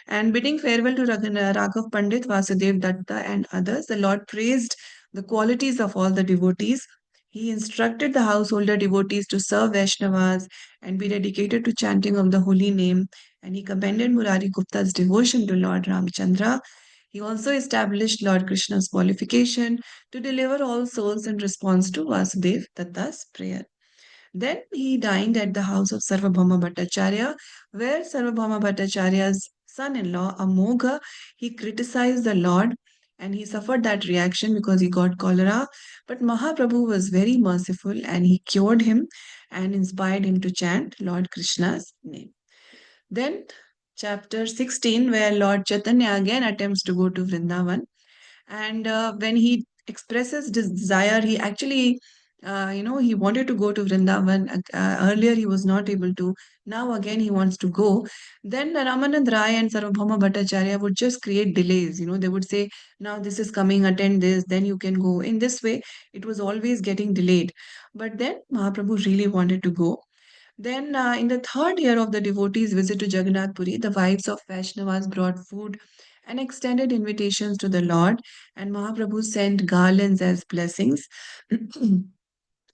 And bidding farewell to Raghav Pandit, Vasudev Datta, and others, the Lord praised the qualities of all the devotees. He instructed the householder devotees to serve Vaishnavas and be dedicated to chanting of the holy name. And he commended Murari Gupta's devotion to Lord Ramchandra. He also established Lord Krishna's qualification to deliver all souls in response to Vasudev Datta's prayer. Then he dined at the house of Sarvabhauma Bhattacharya, where Sarvabhauma Bhattacharya's son-in-law, Amogha, he criticized the Lord and he suffered that reaction because he got cholera. But Mahaprabhu was very merciful and he cured him and inspired him to chant Lord Krishna's name. Then chapter 16, where Lord Chaitanya again attempts to go to Vrindavan. And when he expresses desire, he actually, he wanted to go to Vrindavan. Earlier, he was not able to. Now, again, he wants to go. Then Ramanand Rai and Sarvabhauma Bhattacharya would just create delays. They would say, now this is coming, attend this, then you can go. In this way, it was always getting delayed. But then Mahaprabhu really wanted to go. Then, in the third year of the devotees' visit to Jagannath Puri, the wives of Vaishnavas brought food and extended invitations to the Lord, and Mahaprabhu sent garlands as blessings.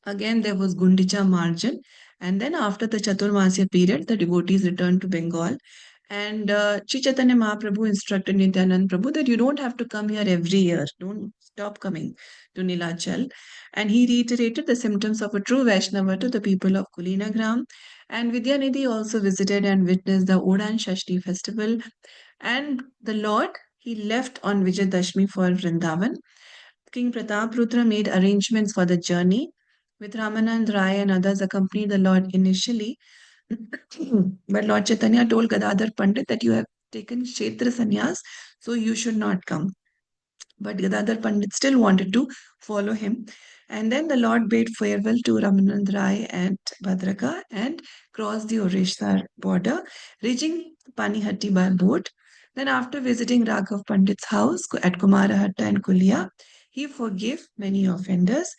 Again, there was Gundicha Marjan, and then after the Chaturmasya period, the devotees returned to Bengal. And Sri Chaitanya Mahaprabhu instructed Nityanand Prabhu that you don't have to come here every year. Don't stop coming to Nilachal. And he reiterated the symptoms of a true Vaishnava to the people of Kulinagram. And Vidyanidhi also visited and witnessed the Odan Shashti festival. And the Lord, he left on Vijayadashmi for Vrindavan. King Prataprutra made arrangements for the journey. With Ramanand Rai and others accompanied the Lord initially. But Lord Chaitanya told Gadadhar Pandit that you have taken Kshetra Sannyas, so you should not come. But Gadadhar Pandit still wanted to follow him. And then the Lord bade farewell to Ramanand Rai and Bhadraka and crossed the Orissa border, reaching Panihatti by boat. Then, after visiting Raghav Pandit's house at Kumarahatta and Kulia, he forgave many offenders.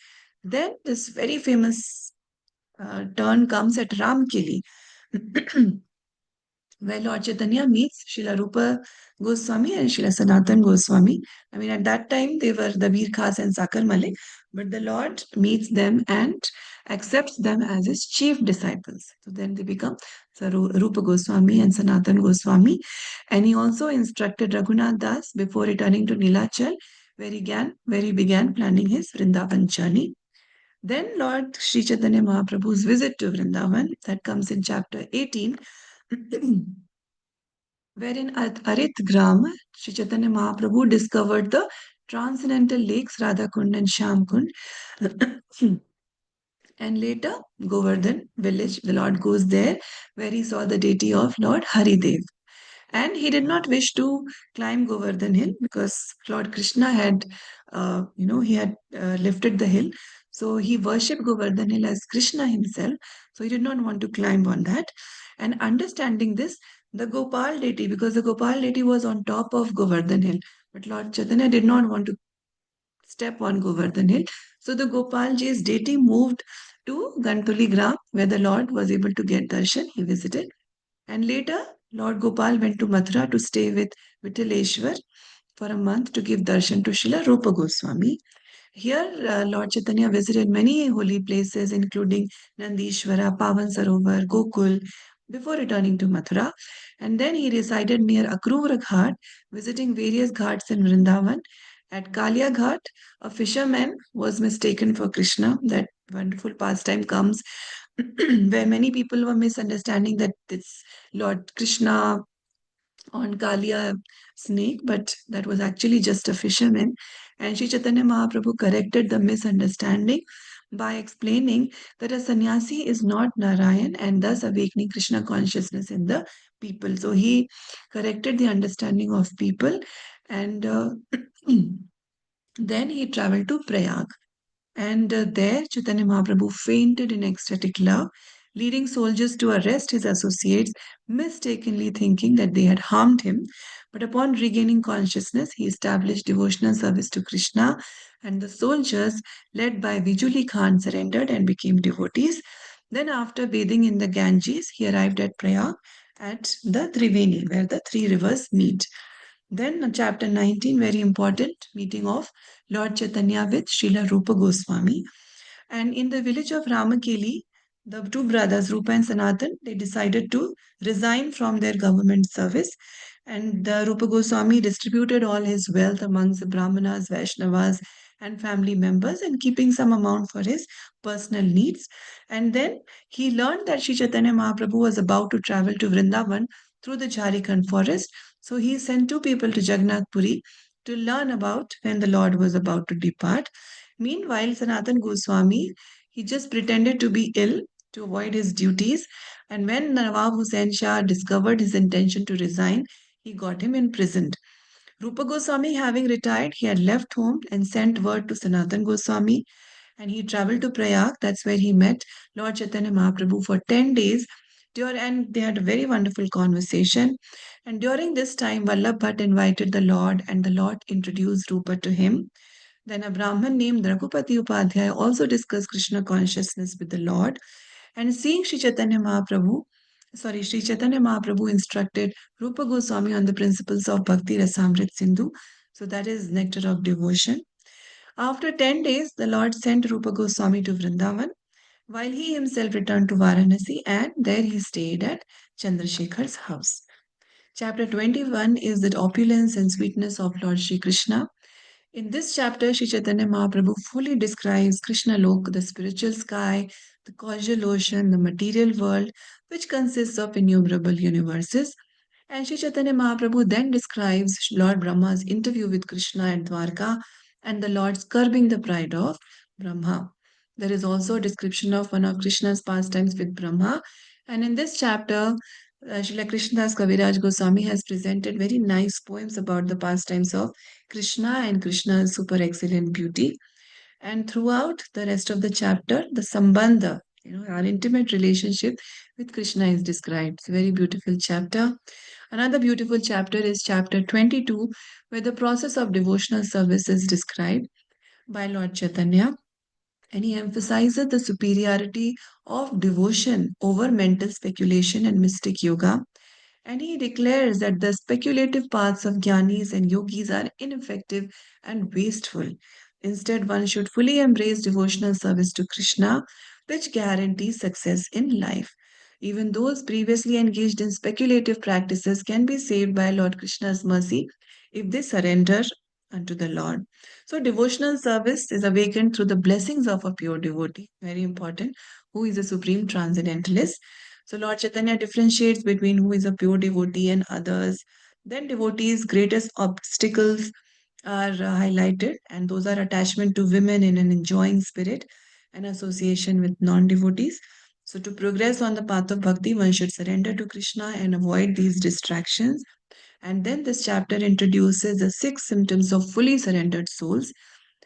Then, this very famous turn comes at Ramkeli, where Lord Chaitanya meets Srila Rupa Goswami and Srila Sanatan Goswami. I mean, at that time, they were the Veer Khas and Sakar Malik, but the Lord meets them and accepts them as his chief disciples. So then they become Rupa Goswami and Sanatan Goswami. And he also instructed Raghunath Das before returning to Nilachal, where he began planning his Vrindavan journey. Then Lord Sri Chaitanya Mahaprabhu's visit to Vrindavan, that comes in chapter 18, wherein at Arit Gram, Sri Chaitanya Mahaprabhu discovered the transcendental lakes Radhakund and Shamkund. And later, Govardhan village, the Lord goes there, where he saw the deity of Lord Haridev. And he did not wish to climb Govardhan hill because Lord Krishna had, he had lifted the hill. So he worshipped Govardhan hill as Krishna himself. So he did not want to climb on that. And understanding this, the Gopal deity, because the Gopal deity was on top of Govardhan hill, but Lord Chaitanya did not want to step on Govardhan hill. So the Gopalji's deity moved to Gantuli Gram, where the Lord was able to get darshan. He visited. And later, Lord Gopal went to Mathura to stay with Vittaleshwar for a month to give darshan to Srila Rupa Goswami. Here, Lord Chaitanya visited many holy places, including Nandishwara, Pavan Sarovar, Gokul, before returning to Mathura. And then he resided near Akrura Ghat, visiting various ghats in Vrindavan. At Kalia Ghat, a fisherman was mistaken for Krishna. That wonderful pastime comes where many people were misunderstanding that it's Lord Krishna on Kalia snake, but that was actually just a fisherman. And Sri Chaitanya Mahaprabhu corrected the misunderstanding by explaining that a sannyasi is not Narayan and thus awakening Krishna consciousness in the people. So he corrected the understanding of people and then he traveled to Prayag. And there, Chaitanya Mahaprabhu fainted in ecstatic love. leading soldiers to arrest his associates, mistakenly thinking that they had harmed him. But upon regaining consciousness, he established devotional service to Krishna, and the soldiers, led by Vijuli Khan, surrendered and became devotees. Then, after bathing in the Ganges, he arrived at Prayag at the Triveni, where the three rivers meet. Then, chapter 19, very important, meeting of Lord Chaitanya with Srila Rupa Goswami. And in the village of Ramakeli, the two brothers, Rupa and Sanatan, they decided to resign from their government service. And the Rupa Goswami distributed all his wealth amongst the Brahmanas, Vaishnavas, and family members, and keeping some amount for his personal needs. And then he learned that Sri Chaitanya Mahaprabhu was about to travel to Vrindavan through the Jharkhand forest. So he sent two people to Jagannath Puri to learn about when the Lord was about to depart. Meanwhile, Sanatan Goswami, he just pretended to be ill to avoid his duties. And when Nawab Hussain Shah discovered his intention to resign, he got him imprisoned. Rupa Goswami, having retired, he had left home and sent word to Sanatan Goswami, and he traveled to Prayag. That's where he met Lord Chaitanya Mahaprabhu for 10 days. And they had a very wonderful conversation. And during this time, Vallabh Bhatt invited the Lord, and the Lord introduced Rupa to him. Then a Brahmin named Raghupati Upadhyay also discussed Krishna consciousness with the Lord. And seeing Sri Chaitanya Mahaprabhu instructed Rupa Goswami on the principles of Bhakti Rasamrit Sindhu. So that is nectar of devotion. After 10 days, the Lord sent Rupa Goswami to Vrindavan, while he himself returned to Varanasi, and there he stayed at Chandrasekhar's house. Chapter 21 is the opulence and sweetness of Lord Shri Krishna. In this chapter, Sri Chaitanya Mahaprabhu fully describes Krishna Lok, the spiritual sky, the causal ocean, the material world, which consists of innumerable universes. And Sri Chaitanya Mahaprabhu then describes Lord Brahma's interview with Krishna at Dwarka and the Lord's curbing the pride of Brahma. There is also a description of one of Krishna's pastimes with Brahma. And in this chapter, Srila Krishnadas Kaviraj Goswami has presented very nice poems about the pastimes of Krishna and Krishna's super excellent beauty. And throughout the rest of the chapter, the Sambandha, our intimate relationship with Krishna is described. It's a very beautiful chapter. Another beautiful chapter is chapter 22, where the process of devotional service is described by Lord Chaitanya. And he emphasizes the superiority of devotion over mental speculation and mystic yoga. And he declares that the speculative paths of jnanis and yogis are ineffective and wasteful. Instead, one should fully embrace devotional service to Krishna, which guarantees success in life. Even those previously engaged in speculative practices can be saved by Lord Krishna's mercy if they surrender unto the Lord. So, devotional service is awakened through the blessings of a pure devotee. Very important. Who is a supreme transcendentalist? So Lord Chaitanya differentiates between who is a pure devotee and others. Then devotees' greatest obstacles are highlighted, and those are attachment to women in an enjoying spirit and association with non-devotees. So to progress on the path of bhakti, one should surrender to Krishna and avoid these distractions. And then this chapter introduces the 6 symptoms of fully surrendered souls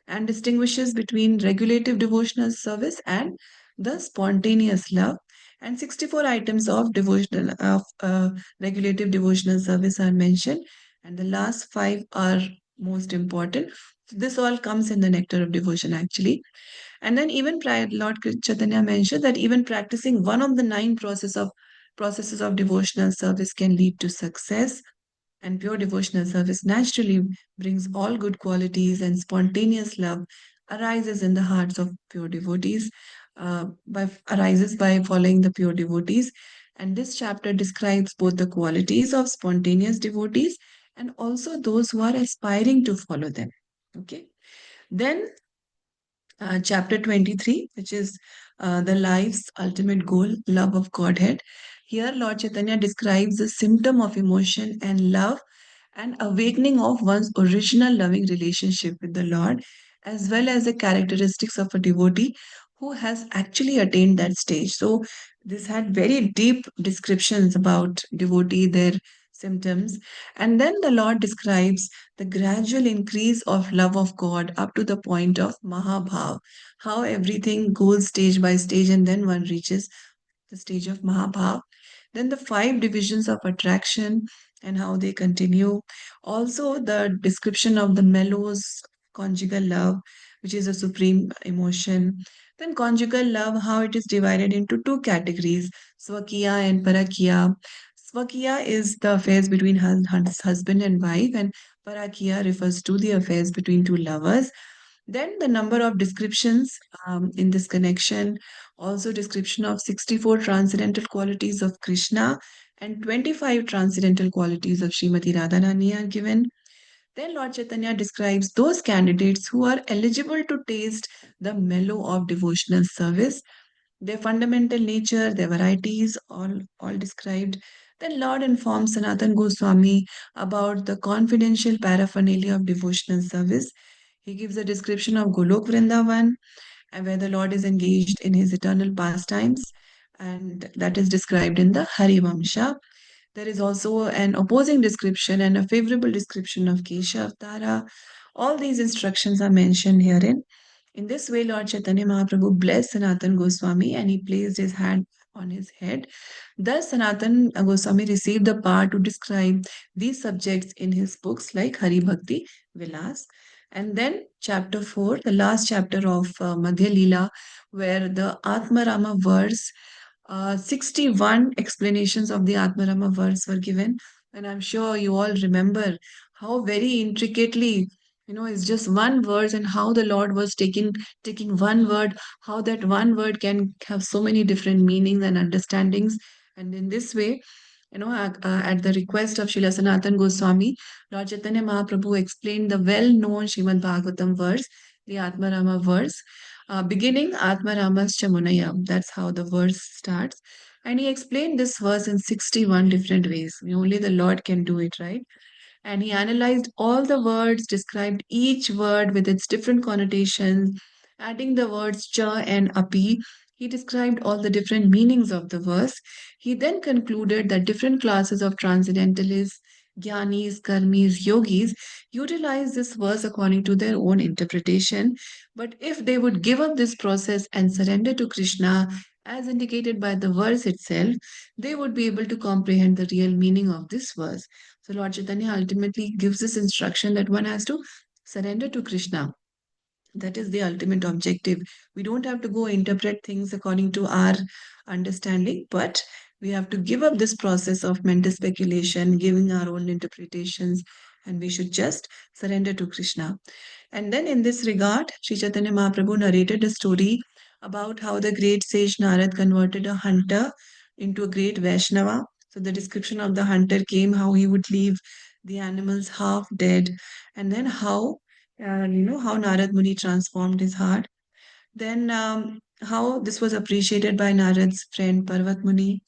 and distinguishes between regulative devotional service and the spontaneous love. And 64 items of regulative devotional service are mentioned, and the last 5 are most important. This all comes in the nectar of devotion, actually. And then even Lord Chaitanya mentioned that even practicing one of the 9 processes of devotional service can lead to success. And pure devotional service naturally brings all good qualities, and spontaneous love arises in the hearts of pure devotees, arises by following the pure devotees. And this chapter describes both the qualities of spontaneous devotees and also those who are aspiring to follow them. Okay. Then chapter 23, which is the life's ultimate goal, love of Godhead. Here, Lord Chaitanya describes the symptom of emotion and love and awakening of one's original loving relationship with the Lord, as well as the characteristics of a devotee who has actually attained that stage. So, this had very deep descriptions about devotee, their symptoms. And then the Lord describes the gradual increase of love of God up to the point of Mahabhav, how everything goes stage by stage and then one reaches the stage of Mahabhav. Then the 5 divisions of attraction and how they continue. Also, the description of the mellows, conjugal love, which is a supreme emotion. Then conjugal love, how it is divided into 2 categories, Swakiya and Parakiya. Swakiya is the affairs between husband and wife, and Parakiya refers to the affairs between 2 lovers. Then the number of descriptions in this connection, also description of 64 transcendental qualities of Krishna and 25 transcendental qualities of Srimati Radharani are given. Then Lord Chaitanya describes those candidates who are eligible to taste the mellow of devotional service, their fundamental nature, their varieties, all described. Then Lord informs Sanatan Goswami about the confidential paraphernalia of devotional service. He gives a description of Golok Vrindavan, and where the Lord is engaged in his eternal pastimes, and that is described in the Harivamsha. There is also an opposing description and a favorable description of Kesha Avtara. All these instructions are mentioned herein. In this way, Lord Chaitanya Mahaprabhu blessed Sanatan Goswami and he placed his hand on his head. Thus, Sanatan Goswami received the power to describe these subjects in his books like Hari Bhakti Vilas. And then, chapter 4, the last chapter of Madhya Lila, where the Atmarama verse 61 explanations of the Atmarama verse were given. And I'm sure you all remember how very intricately, it's just one verse and how the Lord was taking one word, how that one word can have so many different meanings and understandings. And in this way, at the request of Srila Sanatan Goswami, Lord Chaitanya Mahaprabhu explained the well-known Srimad Bhagavatam verse, the Atmarama verse, beginning Atmaramas Chamunayam. That's how the verse starts. And he explained this verse in 61 different ways. Only the Lord can do it, right? And he analyzed all the words, described each word with its different connotations, adding the words cha and api. He described all the different meanings of the verse. He then concluded that different classes of transcendentalists, jnanis, karmis, yogis utilize this verse according to their own interpretation. But if they would give up this process and surrender to Krishna, as indicated by the verse itself, they would be able to comprehend the real meaning of this verse. So Lord Chaitanya ultimately gives this instruction that one has to surrender to Krishna. That is the ultimate objective. We don't have to go interpret things according to our understanding, but we have to give up this process of mental speculation, giving our own interpretations, and we should just surrender to Krishna. And then in this regard, Sri Chaitanya Mahaprabhu narrated a story about how the great sage Narad converted a hunter into a great Vaishnava. So the description of the hunter came how he would leave the animals half dead, and then how Narad Muni transformed his heart. Then how this was appreciated by Narad's friend Parvat Muni.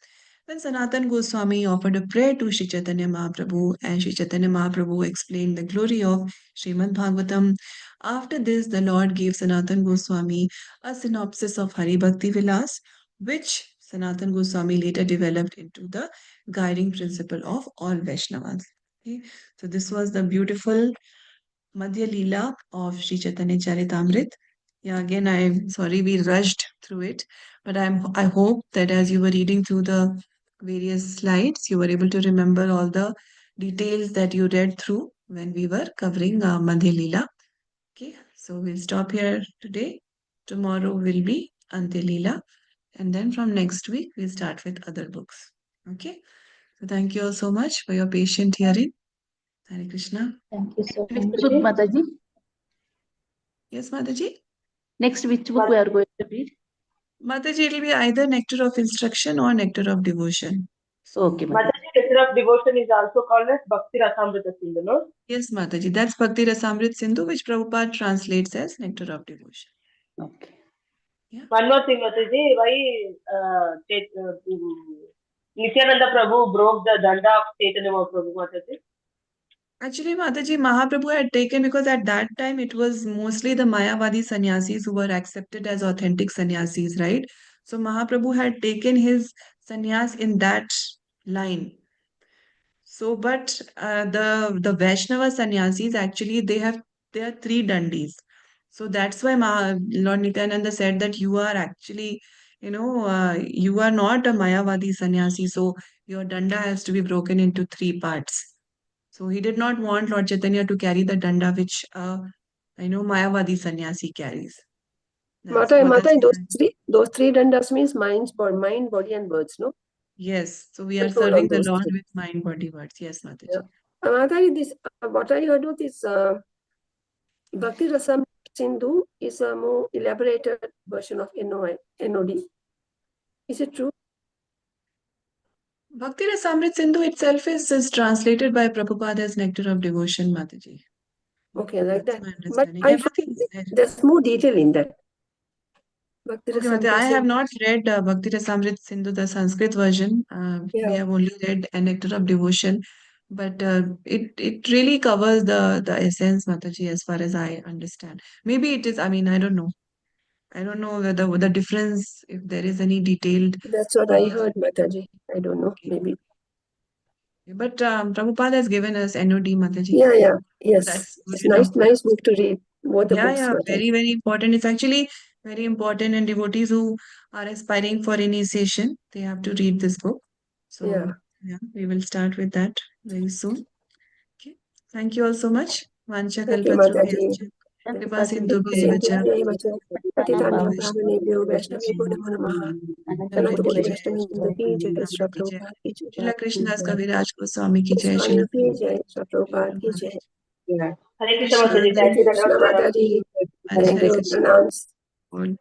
Then Sanatan Goswami offered a prayer to Sri Chaitanya Mahaprabhu, and Sri Chaitanya Mahaprabhu explained the glory of Srimad Bhagavatam. After this, the Lord gave Sanatan Goswami a synopsis of Hari Bhakti Vilas, which Sanatan Goswami later developed into the guiding principle of all Vaishnavas. Okay? So this was the beautiful Madhya Lila of Sri Chaitanya Charitamrit. Yeah, again, I'm sorry we rushed through it, but I hope that as you were reading through the various slides, you were able to remember all the details that you read through when we were covering Madhya Lila. Okay, so we'll stop here today. Tomorrow will be Antya Lila, and then from next week we'll start with other books. Okay, so thank you all so much for your patient hearing. Hare Krishna. Thank you so Next much. book, Mataji. Yes, Mataji? Next, which book we are going to read? Mataji, it will be either Nectar of Instruction or Nectar of Devotion. Okay, Mataji. Mataji, Nectar of Devotion is also called as Bhakti Rasamrita Sindhu, no? Yes, Mataji, that's Bhakti Rasamrit Sindhu, which Prabhupada translates as Nectar of Devotion. Okay. Yeah. One more thing, Mataji, why Nityananda Prabhu broke the danda of Chaitanya Mahaprabhu, Mataji? Actually, Mataji, Mahaprabhu had taken, because at that time it was mostly the Mayavadi sannyasis who were accepted as authentic sannyasis, right? So Mahaprabhu had taken his sannyas in that line. So, but the Vaishnava sannyasis actually they are 3 dandis. So that's why Lord Nityananda said that you are actually, you are not a Mayavadi sannyasi, so your danda has to be broken into 3 parts. So he did not want Lord Chaitanya to carry the danda which Mayavadi sannyasi carries. Mata, those three dandas means mind, body, and words, no? Yes. So we are Control serving on the those Lord three. with mind, body, words. Yes, Mataji. Yeah. Mataji, this what I heard of this Bhakti Rasam Sindhu is a more elaborated version of NOD. Is it true? Bhakti Rasamrit Sindhu itself is translated by Prabhupada as Nectar of Devotion, Mataji. Okay, like That's that. my But understanding. I Everything feel is there. there's more detail in that. Bhakti Okay, Mataji, I have not read Bhakti Rasamrit Sindhu, the Sanskrit version. We Yeah. have only read A Nectar of Devotion. But it really covers the essence, Mataji, as far as I understand. Maybe it is, I mean, I don't know. I don't know whether the difference, if there is any detailed. That's what I heard, Mataji. I don't know, Okay. maybe. But Prabhupada has given us NOD, Mataji. Yeah, yes. That's good It's enough. nice book to read. Both the Yeah, books, yeah, Mataji. very, very important. It's actually very important, and devotees who are aspiring for initiation, they have to read this book. So, yeah, we will start with that very soon. Okay. Thank you all so much. Vancha Thank you, kalpatarubhyascha, Mataji. kripa sindhubhyeva Patitanam Pavanebhyo Vaishnavebhyo Namo Namaha. Ananta Koti जय Vaishnavendra ki jai, Shri की जय Prabhupada ki jai. Srila Krishnadas कविराज गोस्वामी की जय Swami ki jai, Shri Prabhupada ki jai. Yeah. Hare Krishna Mataji. Thank you, Vancha Pranams. Hare